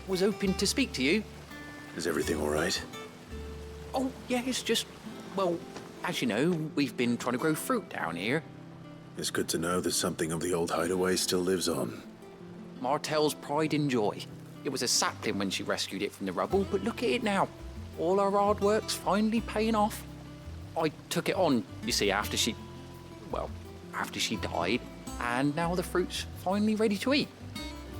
was hoping to speak to you. Is everything all right? Oh, yeah, it's just, well, as you know, we've been trying to grow fruit down here. It's good to know that something of the old hideaway still lives on. Martel's pride and joy. It was a sapling when she rescued it from the rubble, but look at it now. All our hard work's finally paying off. I took it on, you see, after she died, and now the fruit's finally ready to eat.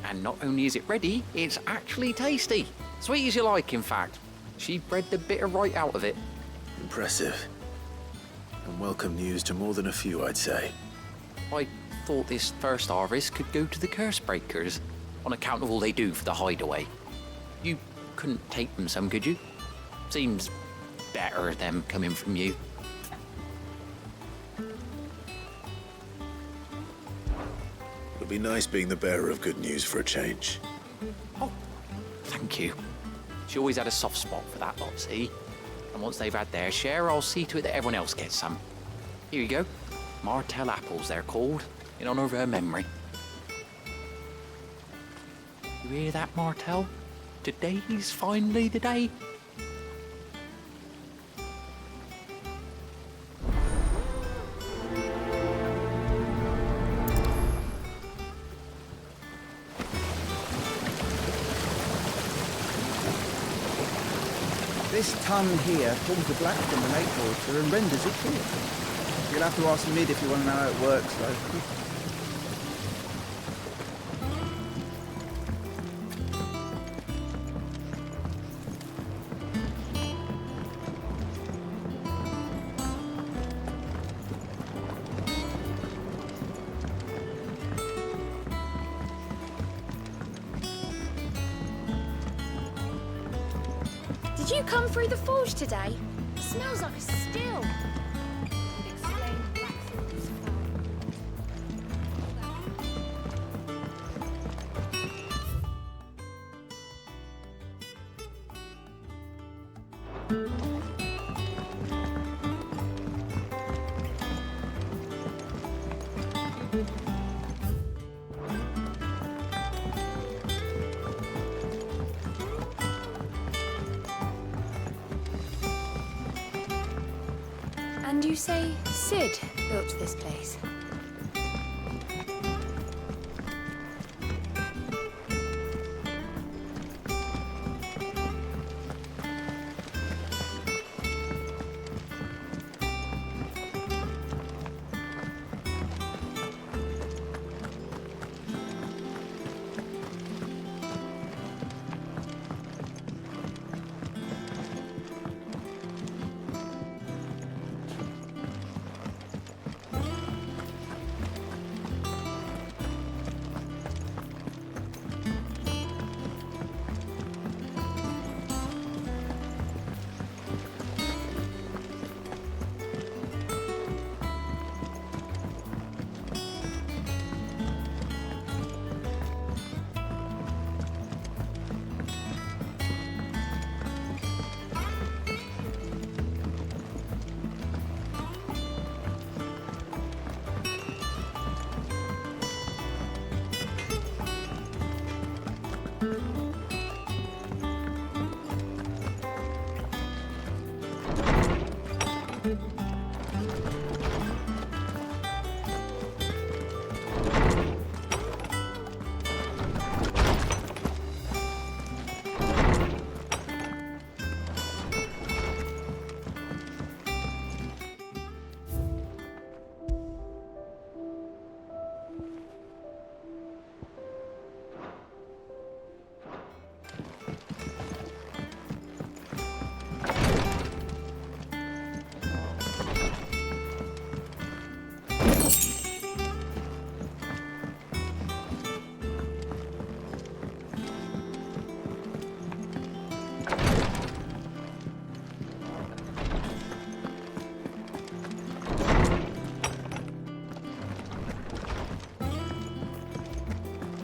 And not only is it ready, it's actually tasty. Sweet as you like, in fact. She bred the bitter right out of it. Impressive. And welcome news to more than a few, I'd say. I thought this first harvest could go to the curse breakers, on account of all they do for the hideaway. You couldn't take them some, could you? Seems better them coming from you. It'll be nice being the bearer of good news for a change. Thank you. She always had a soft spot for that lot, see? And once they've had their share, I'll see to it that everyone else gets some. Here you go. Martel apples, they're called, in honor of her memory. You hear that, Martel? Today's finally the day. This ton here pulls the black from the lake water and renders it clear. You'll have to ask Mid if you want to know how it works, though. Did you come through the forge today? It smells like a still. It explains Blackthorn's And you say Sid built this place?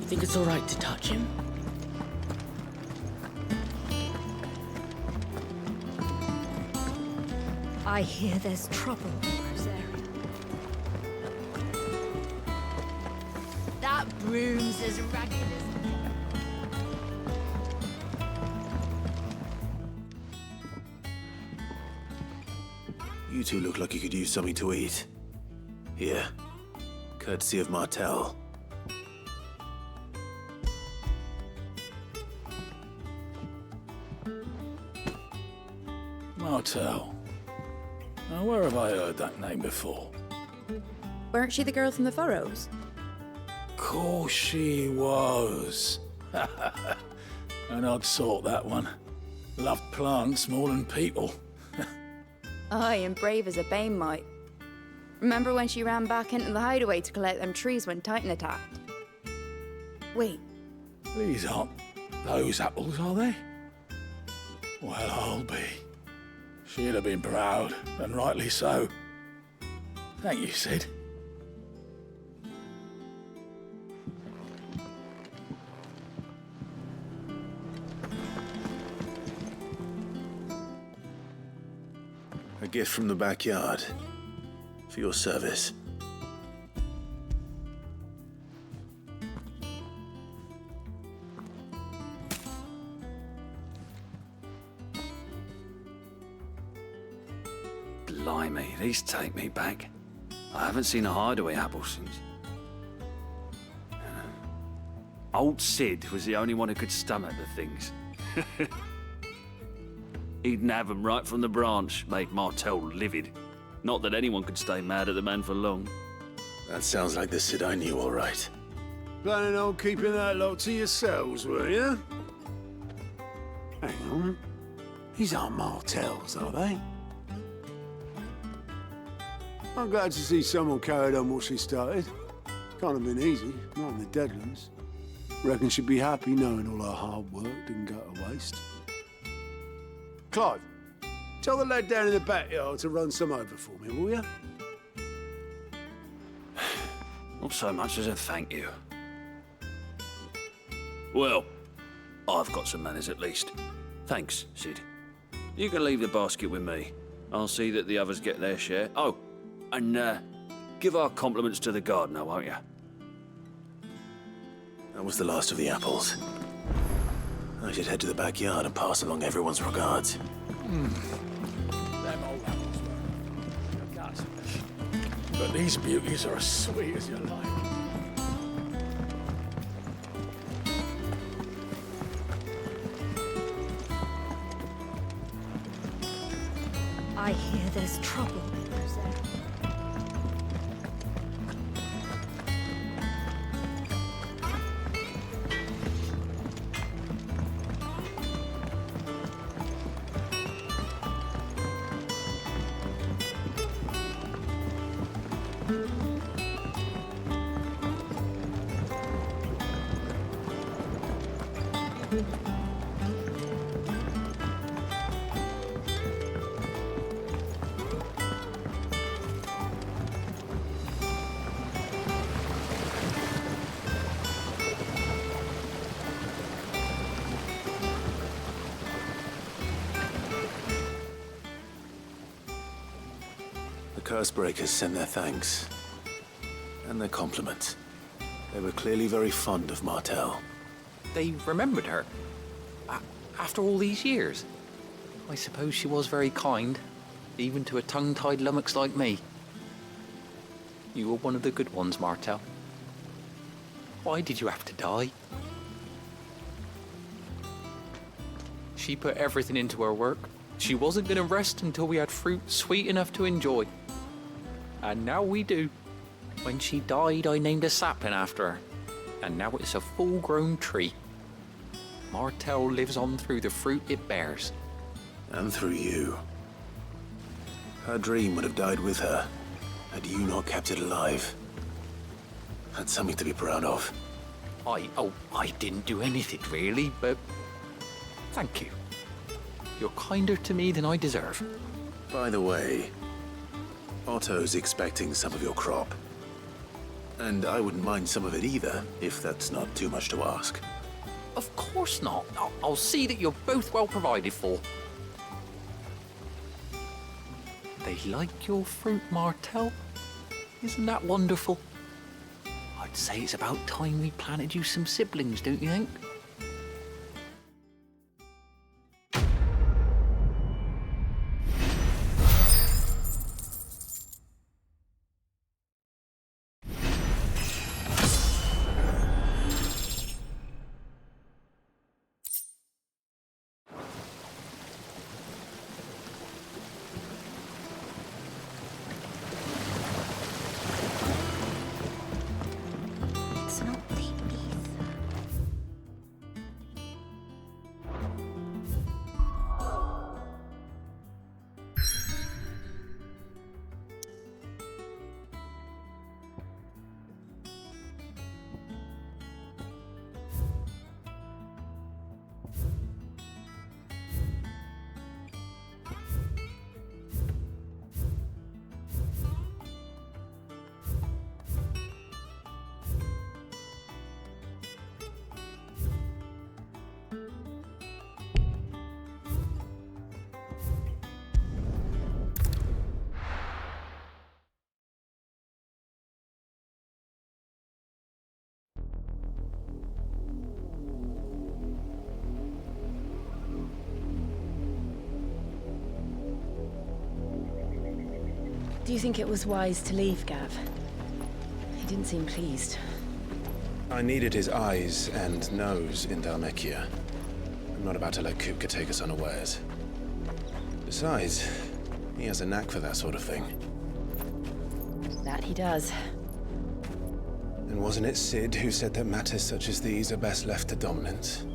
You think it's all right to touch him? I hear there's trouble, Rosaria. That broom's as ragged as... You two look like you could use something to eat. Here, courtesy of Martel. Martel. Now, where have I heard that name before? Weren't she the girl from the Furrows? Course she was. An odd sort, that one. Loved plants more than people. Aye, and brave as a bane might. Remember when she ran back into the hideaway to collect them trees when Titan attacked? Wait, These aren't those apples, are they? Well, I'll be. She'd have been proud, and rightly so. Thank you, Sid. A gift from the backyard. For your service. Blimey, these take me back. I haven't seen a hideaway apple since. Old Sid was the only one who could stomach the things. He'd nab 'em right from the branch, made Martel livid. Not that anyone could stay mad at the man for long. That sounds like the Sid I knew, all right. Planning on keeping that lot to yourselves, were you? Hang on. These aren't Martels, are they? I'm glad to see someone carried on what she started. Can't have been easy, not in the Deadlands. Reckon she'd be happy knowing all her hard work didn't go to waste. Clive, tell the lad down in the backyard to run some over for me, will you? Not so much as a thank you. Well, I've got some manners at least. Thanks, Sid. You can leave the basket with me. I'll see that the others get their share. Oh, and give our compliments to the gardener, won't you? That was the last of the apples. I should head to the backyard and pass along everyone's regards. Them old apples were guts. But these beauties are as sweet as you like. I hear there's trouble, Rosaria. Cursebreakers sent their thanks. And their compliments. They were clearly very fond of Martel. They remembered her. After all these years. I suppose she was very kind, even to a tongue-tied lummox like me. You were one of the good ones, Martel. Why did you have to die? She put everything into her work. She wasn't going to rest until we had fruit sweet enough to enjoy. And now we do. When she died, I named a sapling after her. And now it's a full-grown tree. Martel lives on through the fruit it bears. And through you. Her dream would have died with her, had you not kept it alive. That's something to be proud of. I didn't do anything really, but thank you. You're kinder to me than I deserve. By the way, Otto's expecting some of your crop. And I wouldn't mind some of it either, if that's not too much to ask. Of course not. I'll see that you're both well provided for. They like your fruit, Martel. Isn't that wonderful? I'd say it's about time we planted you some siblings, don't you think? It's not the Do you think it was wise to leave, Gav? He didn't seem pleased. I needed his eyes and nose in Dhalmekia. I'm not about to let Kupka take us unawares. Besides, he has a knack for that sort of thing. That he does. And wasn't it Sid who said that matters such as these are best left to dominance?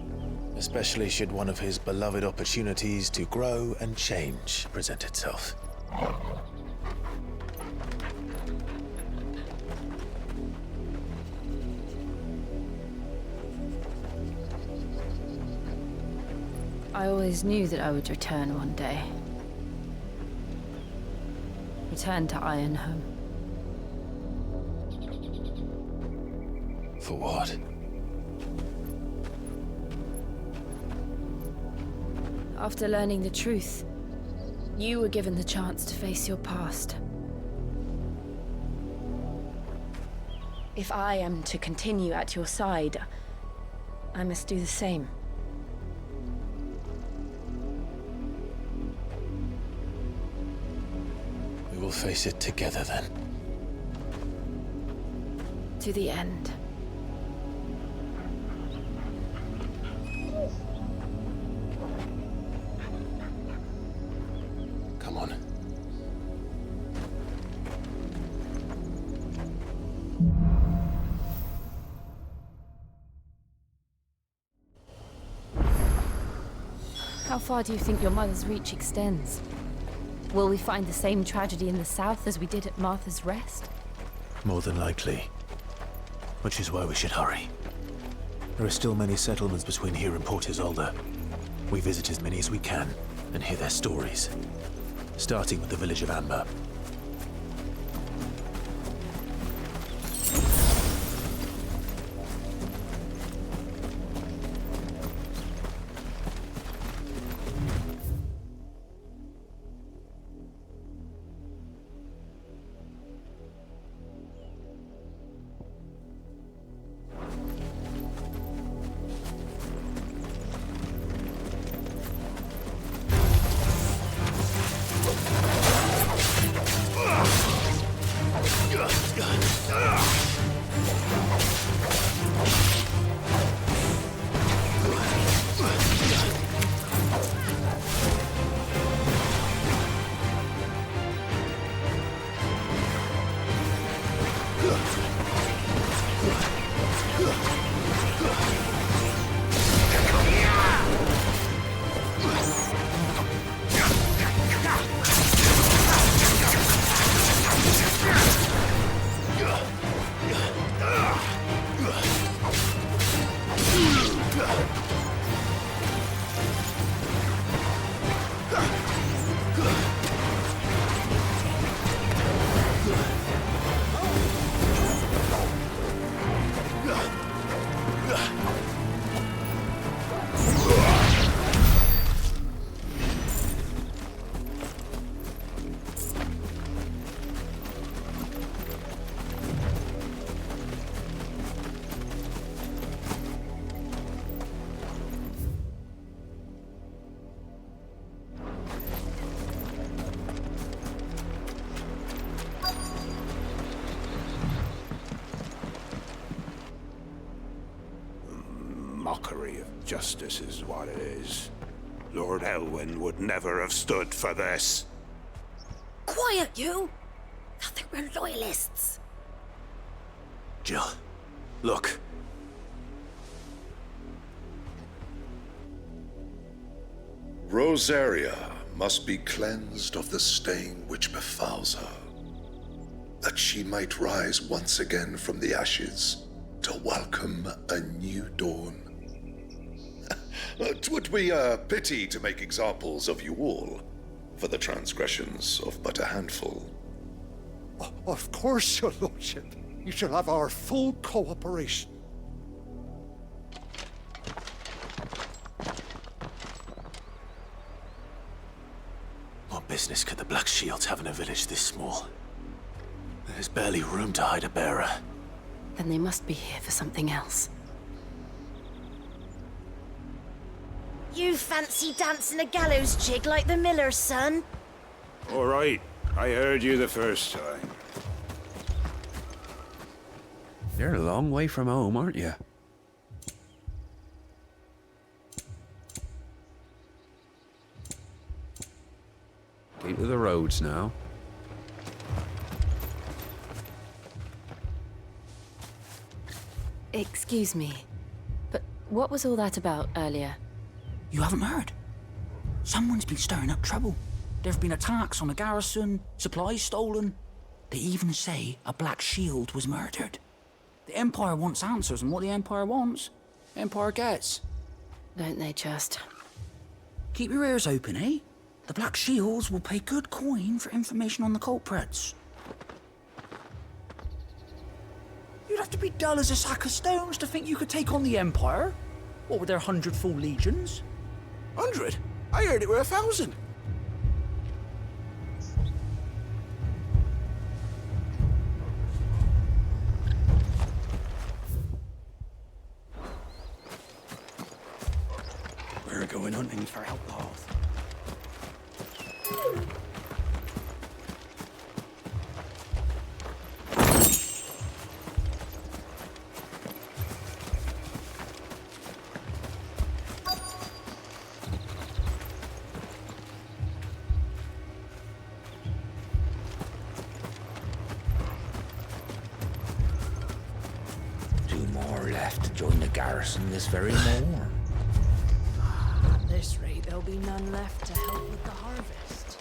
Especially should one of his beloved opportunities to grow and change present itself. I always knew that I would return one day. Return to Ironhome. For what? After learning the truth, you were given the chance to face your past. If I am to continue at your side, I must do the same. We will face it together then. To the end. Come on. How far do you think your mother's reach extends? Will we find the same tragedy in the south as we did at Martha's Rest? More than likely. Which is why we should hurry. There are still many settlements between here and Port Isolde. We visit as many as we can and hear their stories. Starting with the village of Amber. Justice is what it is. Lord Elwyn would never have stood for this. Quiet, you! Thought they were loyalists. Jill, look. Rosaria must be cleansed of the stain which befouls her, that she might rise once again from the ashes to welcome a new dawn. 'Twould be a pity to make examples of you all for the transgressions of but a handful. Of course, your lordship. You shall have our full cooperation. What business could the Black Shields have in a village this small? There's barely room to hide a bearer. Then they must be here for something else. You fancy dancing a gallows jig like the miller's son? All right, I heard you the first time. You're a long way from home, aren't you? Keep to the roads now. Excuse me, but what was all that about earlier? You haven't heard? Someone's been stirring up trouble. There have been attacks on the garrison, supplies stolen. They even say a Black Shield was murdered. The Empire wants answers, and what the Empire wants, Empire gets. Don't they just? Keep your ears open, eh? The Black Shields will pay good coin for information on the culprits. You'd have to be dull as a sack of stones to think you could take on the Empire. What with their 100 full legions? 100? I heard it were 1,000. We're going hunting for outlaws. Left to join the garrison this very morn. At this rate, there'll be none left to help with the harvest.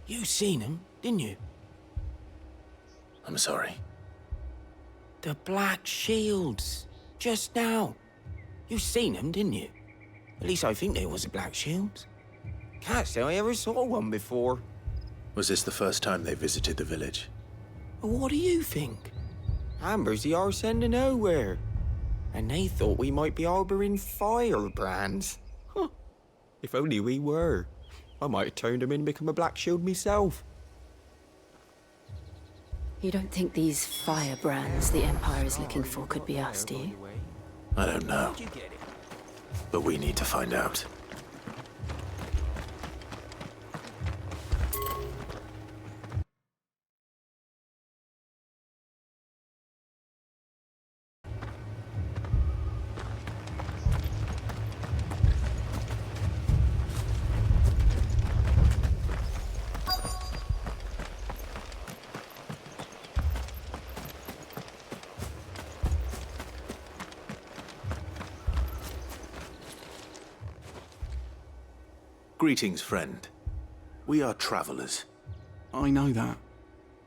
You seen him, didn't you? I'm sorry. The Black Shields. Just now. You seen them, didn't you? At least I think they was the Black Shields. Can't say I ever saw one before. Was this the first time they visited the village? What do you think? Amber's the arse end of nowhere. And they thought we might be harboring firebrands. Huh. If only we were. I might have turned them in and become a Black Shield myself. You don't think these firebrands the Empire is looking for could be us, do you? I don't know. But we need to find out. Greetings, friend. We are travelers. I know that.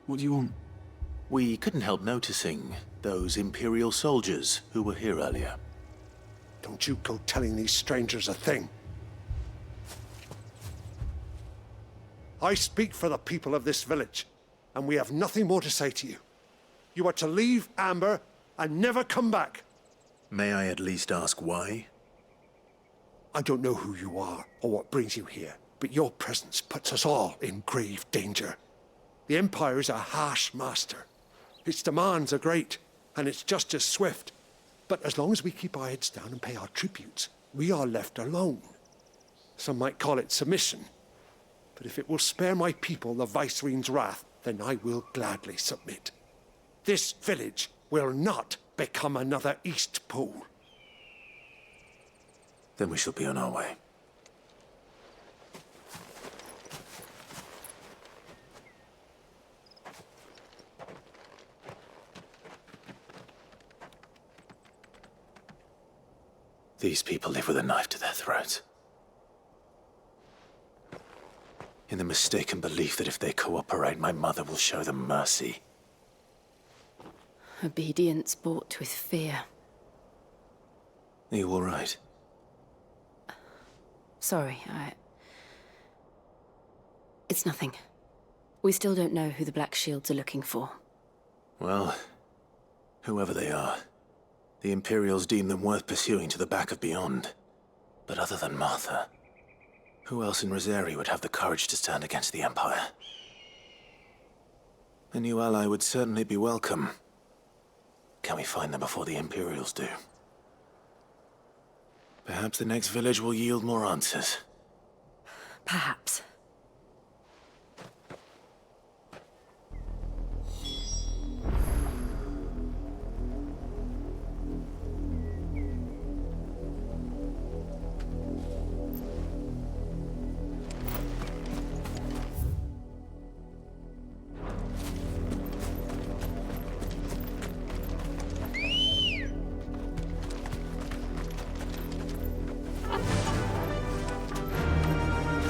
What do you want? We couldn't help noticing those Imperial soldiers who were here earlier. Don't you go telling these strangers a thing. I speak for the people of this village, and we have nothing more to say to you. You are to leave Amber and never come back. May I at least ask why? I don't know who you are or what brings you here, but your presence puts us all in grave danger. The Empire is a harsh master. Its demands are great, and its justice swift. But as long as we keep our heads down and pay our tributes, we are left alone. Some might call it submission. But if it will spare my people the Viceroy's wrath, then I will gladly submit. This village will not become another East Pool. Then we shall be on our way. These people live with a knife to their throats. In the mistaken belief that if they cooperate, my mother will show them mercy. Obedience bought with fear. Are you all right? Sorry, It's nothing. We still don't know who the Black Shields are looking for. Well, whoever they are, the Imperials deem them worth pursuing to the back of beyond. But other than Martha, who else in Rosari would have the courage to stand against the Empire? A new ally would certainly be welcome. Can we find them before the Imperials do? Perhaps the next village will yield more answers. Perhaps.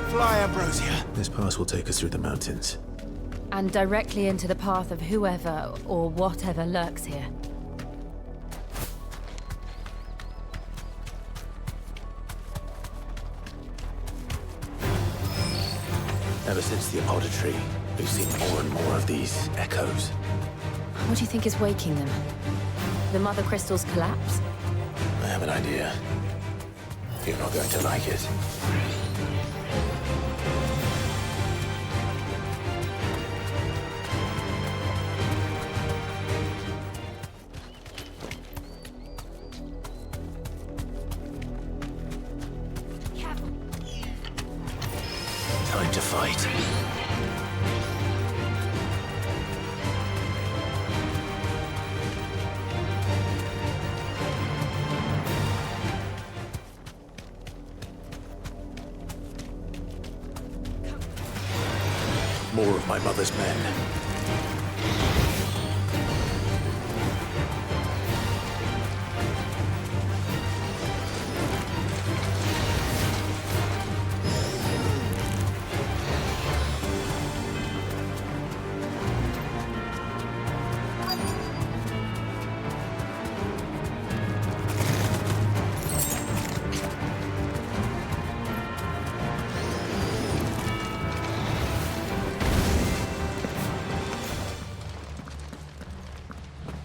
Fly, Ambrosia! This pass will take us through the mountains. And directly into the path of whoever or whatever lurks here. Ever since the apothecary, we've seen more and more of these echoes. What do you think is waking them? The Mother Crystal's collapse? I have an idea. You're not going to like it. Time to fight. More of my mother's men.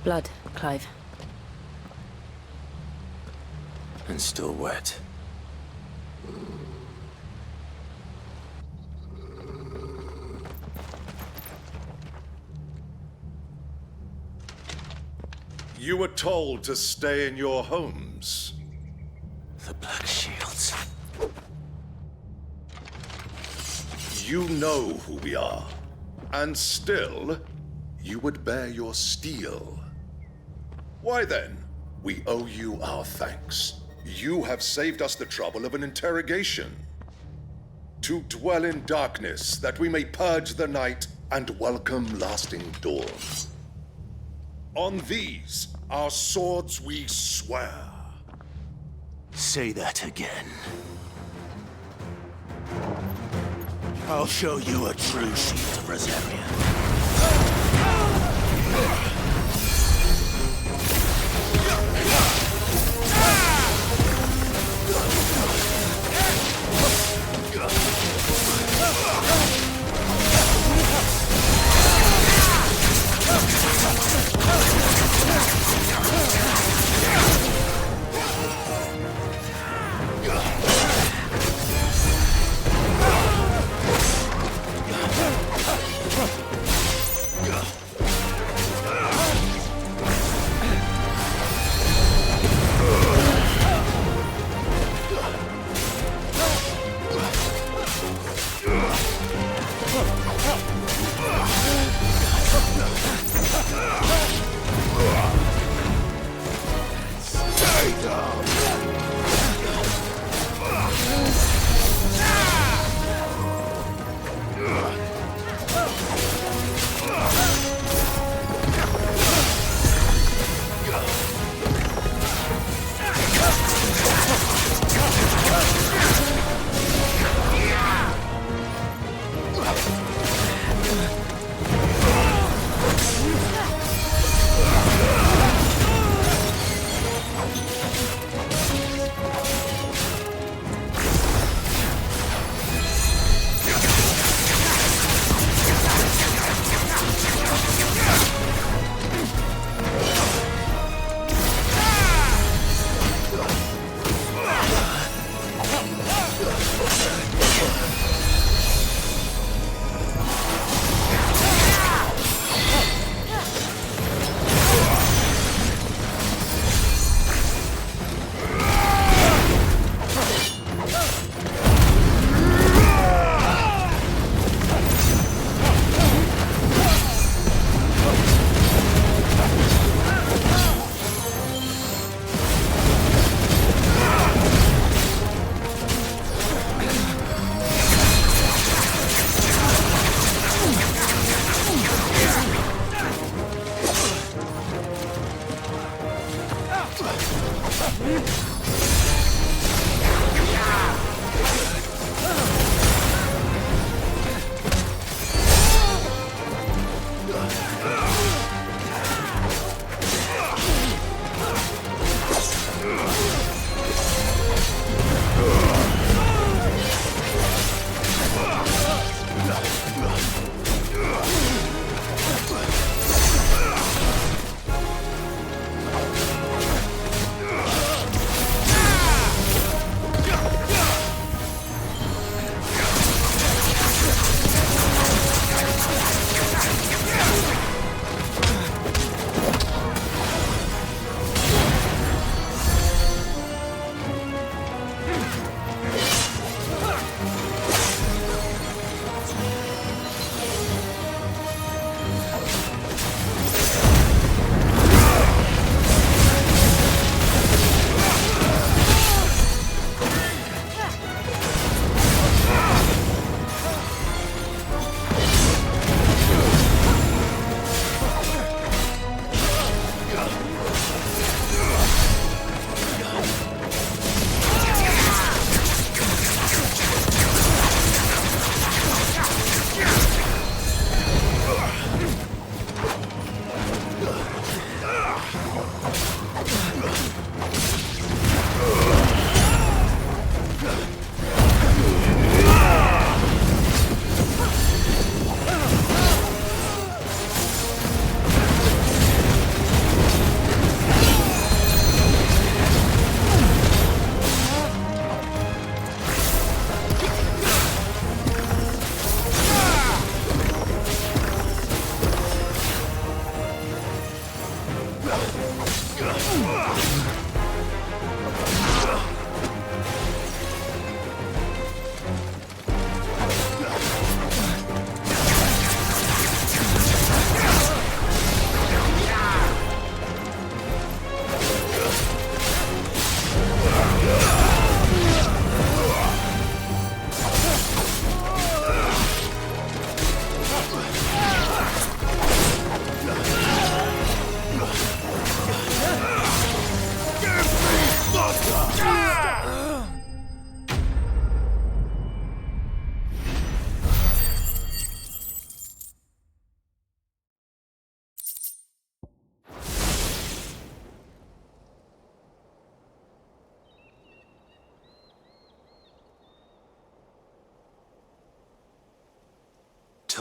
Blood, Clive. And still wet. You were told to stay in your homes. The Black Shields. You know who we are. And still, you would bear your steel. Why then, we owe you our thanks. You have saved us the trouble of an interrogation. To dwell in darkness, that we may purge the night and welcome lasting dawn. On these, our swords we swear. Say that again. I'll show you a true shield of Rosaria.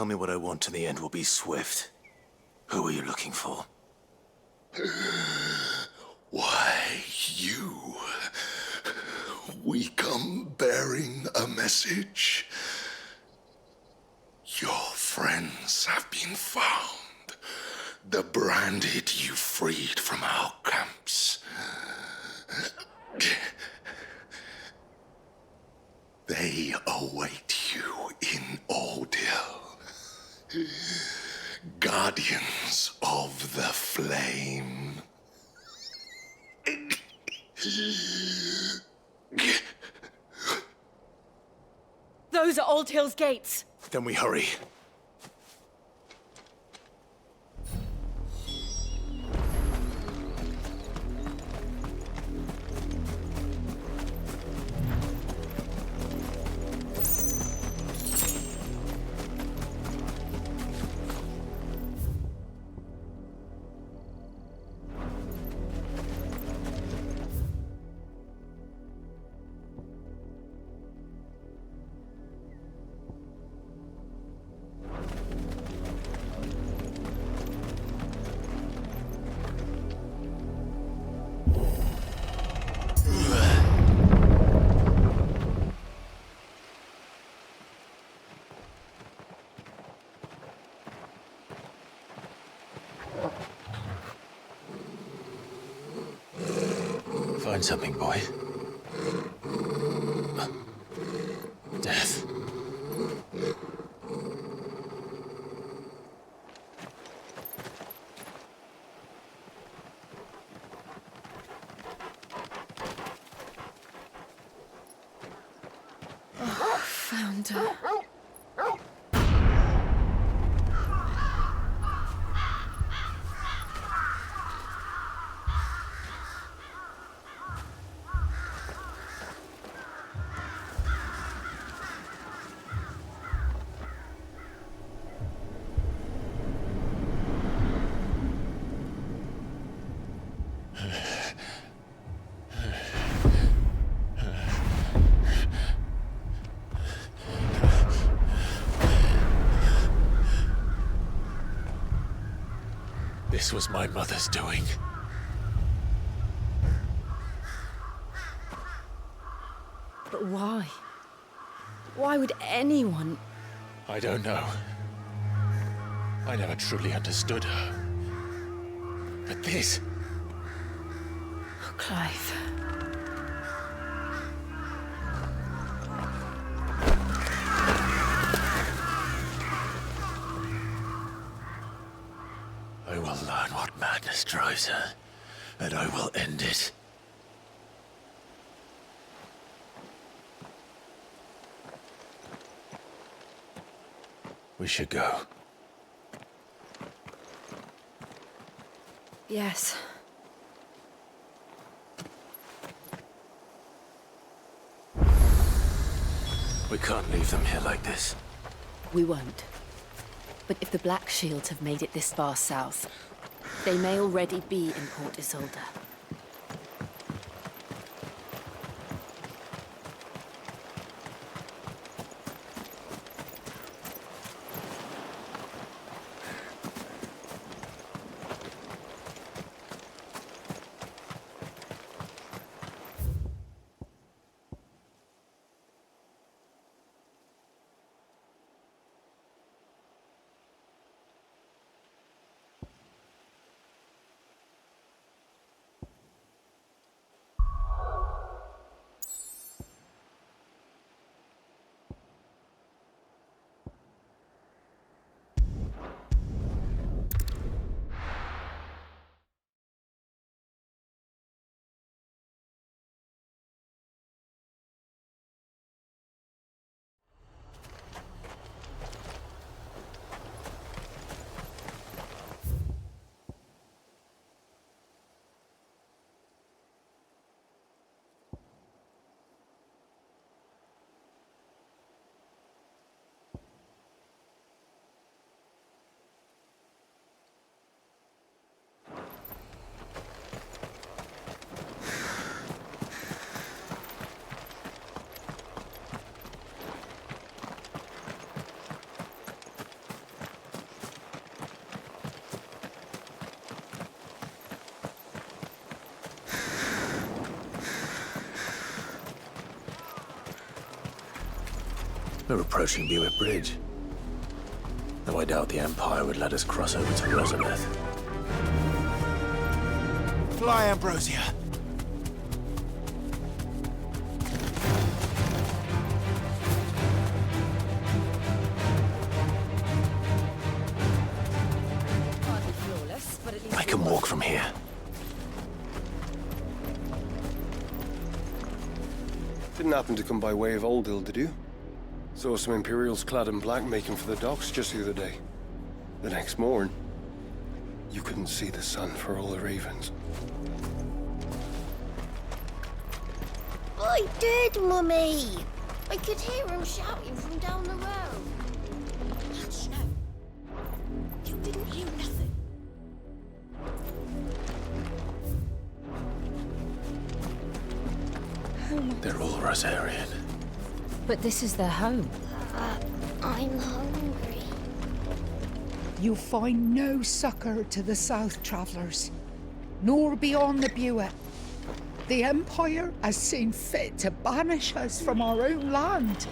Tell me what I want and the end will be swift. Who are you looking for? Why, you. We come bearing a message. Your friends have been found. The branded you freed from our camps. They await you in Ordil. Guardians of the Flame. Those are Old Hill's gates. Then we hurry. Find something, boy. Death. Oh, found her. This was my mother's doing. But why? Why would anyone... I don't know. I never truly understood her. But this... Oh, Clive. I will learn what madness drives her, and I will end it. We should go. Yes. We can't leave them here like this. We won't. But if the Black Shields have made it this far south, they may already be in Port Isolde. We're approaching Buick Bridge. Though I doubt the Empire would let us cross over to Rosabeth. Fly, Ambrosia. Hardly flawless, but at least I can walk from here. Didn't happen to come by way of Old Hill, did you? Saw some Imperials clad in black making for the docks just the other day. The next morn, you couldn't see the sun for all the ravens. I did, Mummy! I could hear him shouting from down the road. Hush now. You didn't hear nothing. They're all Rosarian. But this is their home. I'm hungry. You'll find no succor to the south travellers, nor beyond the Buet. The Empire has seen fit to banish us from our own land.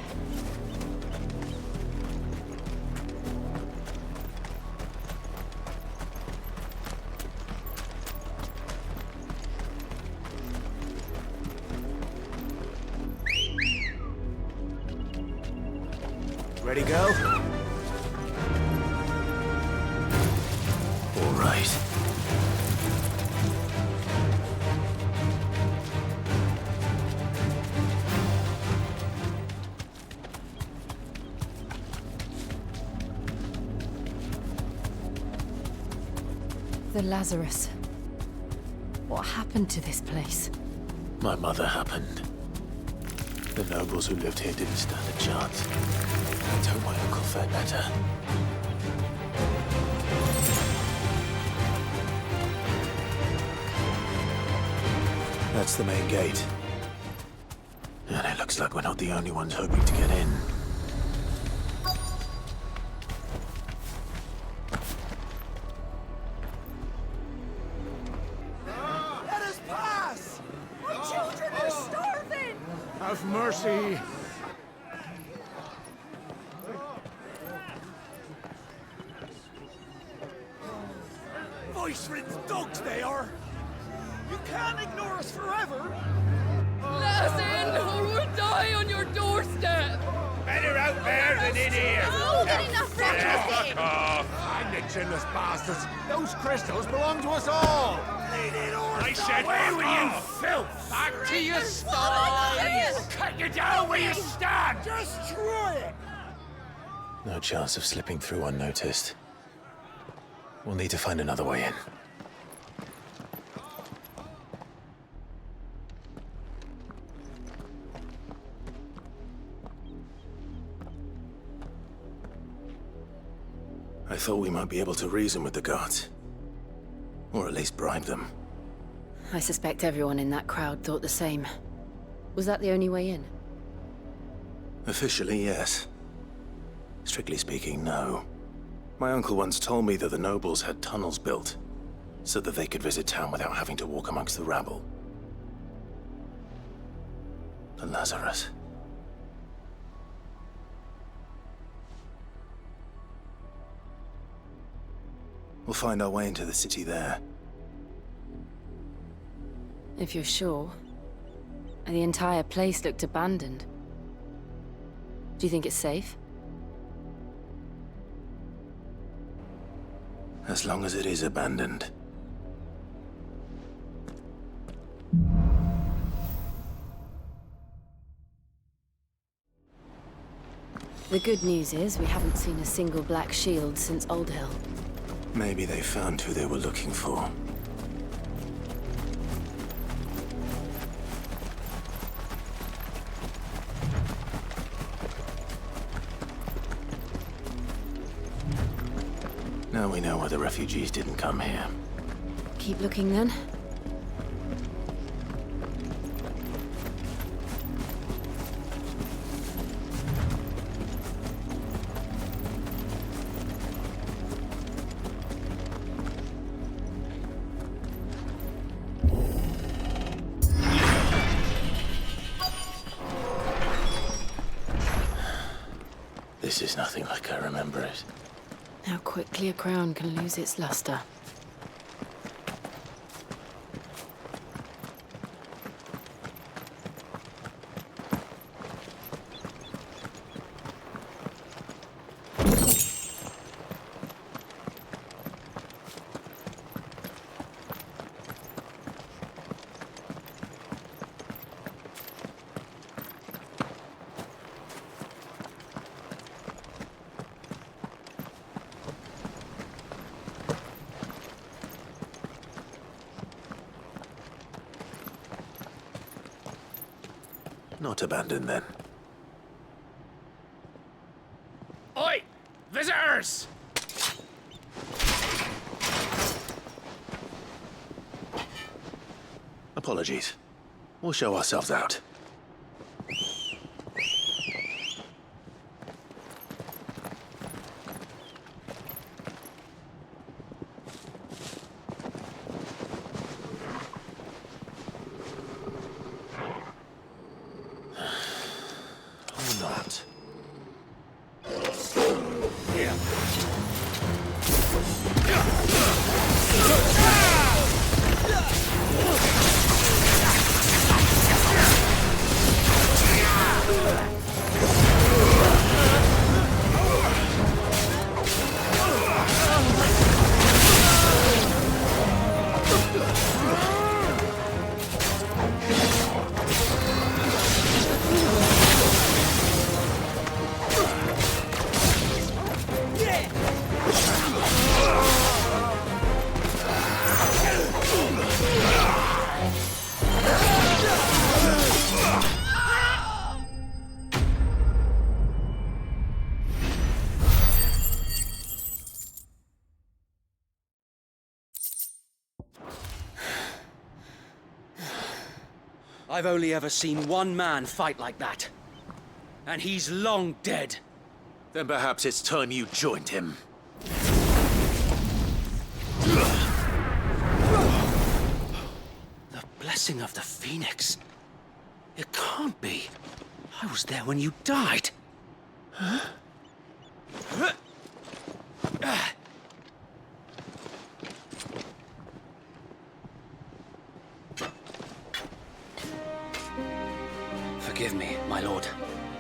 Ready, go? All right. The Lazarus. What happened to this place? My mother happened. The nobles who lived here didn't stand a chance. Let's hope my uncle fared better. That's the main gate. And it looks like we're not the only ones hoping to get in. Let us pass! Our children are starving! Have mercy! Voice-ridden dogs they are! You can't ignore us forever! Let us in, or we'll die on your doorstep! Better out there than in here! Oh, get enough Fuck off! I'm the chinless bastards! Those crystals belong to us all! I said, where were you, filth? Back to your stalls! We'll cut you down where you stand! Just try it! No chance of slipping through unnoticed. We'll need to find another way in. I thought we might be able to reason with the guards. Or at least bribe them. I suspect everyone in that crowd thought the same. Was that the only way in? Officially, yes. Strictly speaking, no. My uncle once told me that the nobles had tunnels built, so that they could visit town without having to walk amongst the rabble. The Lazarus. We'll find our way into the city there. If you're sure. The entire place looked abandoned. Do you think it's safe? As long as it is abandoned. The good news is we haven't seen a single black shield since Old Hill. Maybe they found who they were looking for. Now we know why the refugees didn't come here. Keep looking then. This is nothing like I remember it. How quickly a crown can lose its luster. Not abandoned, then. Oi! Visitors! Apologies. We'll show ourselves out. Or not. I've only ever seen one man fight like that. And he's long dead. Then perhaps it's time you joined him. The blessing of the Phoenix. It can't be. I was there when you died. Huh? Forgive me, my lord.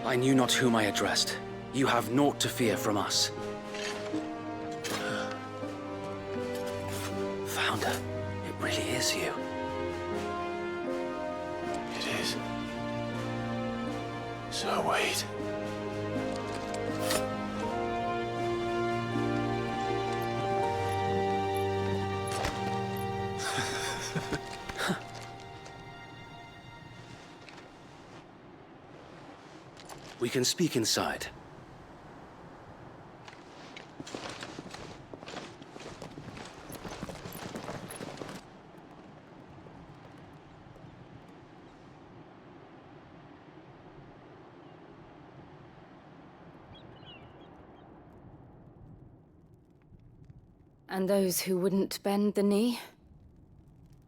I knew not whom I addressed. You have naught to fear from us. Founder, it really is you. It is. So wait. We can speak inside. And those who wouldn't bend the knee?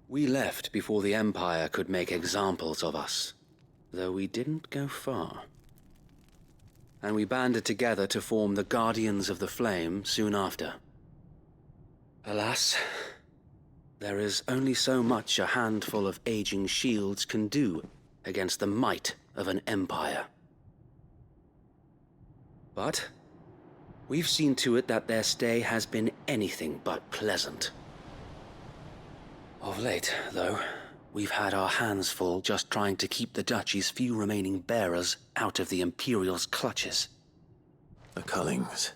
We left before the Empire could make examples of us, though we didn't go far. And we banded together to form the Guardians of the Flame soon after. Alas, there is only so much a handful of aging shields can do against the might of an empire. But we've seen to it that their stay has been anything but pleasant. Of late, though, we've had our hands full just trying to keep the Duchy's few remaining bearers out of the Imperial's clutches. The Cullings.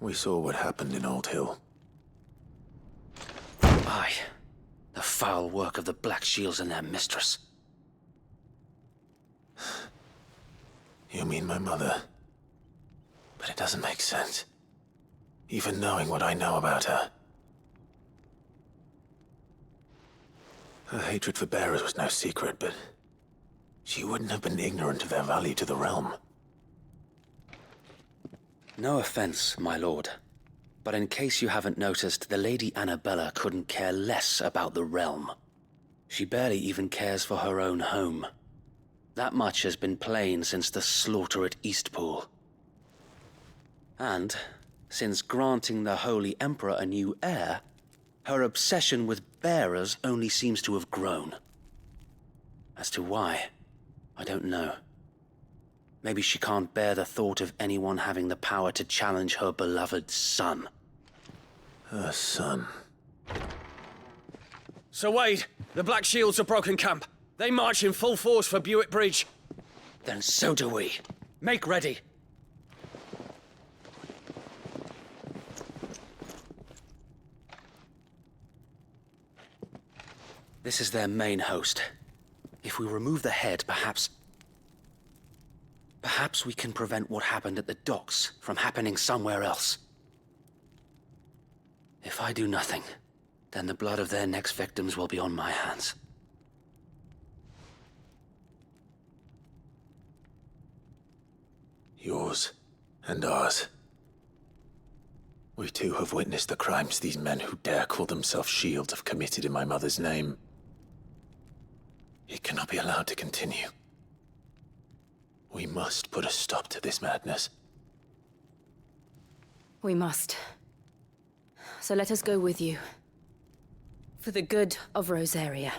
We saw what happened in Old Hill. Aye. The foul work of the Black Shields and their mistress. You mean my mother? But it doesn't make sense. Even knowing what I know about her. Her hatred for bearers was no secret, but she wouldn't have been ignorant of their value to the realm. No offense, my lord, but in case you haven't noticed, the Lady Annabella couldn't care less about the realm. She barely even cares for her own home. That much has been plain since the slaughter at Eastpool. And, since granting the Holy Emperor a new heir, her obsession with bearers only seems to have grown. As to why, I don't know. Maybe she can't bear the thought of anyone having the power to challenge her beloved son. Her son. Sir Wade, the Black Shields have broken camp. They march in full force for Buick Bridge. Then so do we. Make ready. This is their main host. If we remove the head, perhaps we can prevent what happened at the docks from happening somewhere else. If I do nothing, then the blood of their next victims will be on my hands. Yours and ours. We too have witnessed the crimes these men who dare call themselves shields have committed in my mother's name. It cannot be allowed to continue. We must put a stop to this madness. We must. So let us go with you. For the good of Rosaria.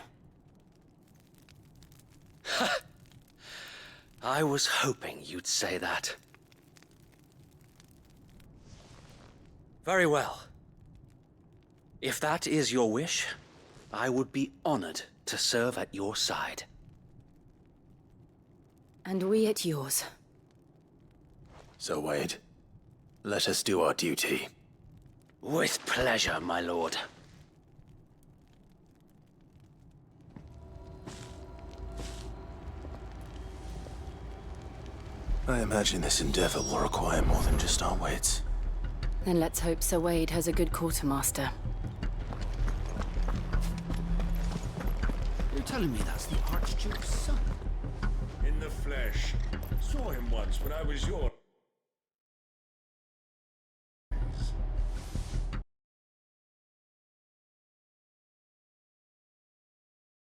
I was hoping you'd say that. Very well. If that is your wish, I would be honored to serve at your side. And we at yours. So, Wade, let us do our duty. With pleasure, my lord. I imagine this endeavor will require more than just our wits. Then let's hope Sir Wade has a good quartermaster. You're telling me that's the Archduke's son? In the flesh. Saw him once when I was your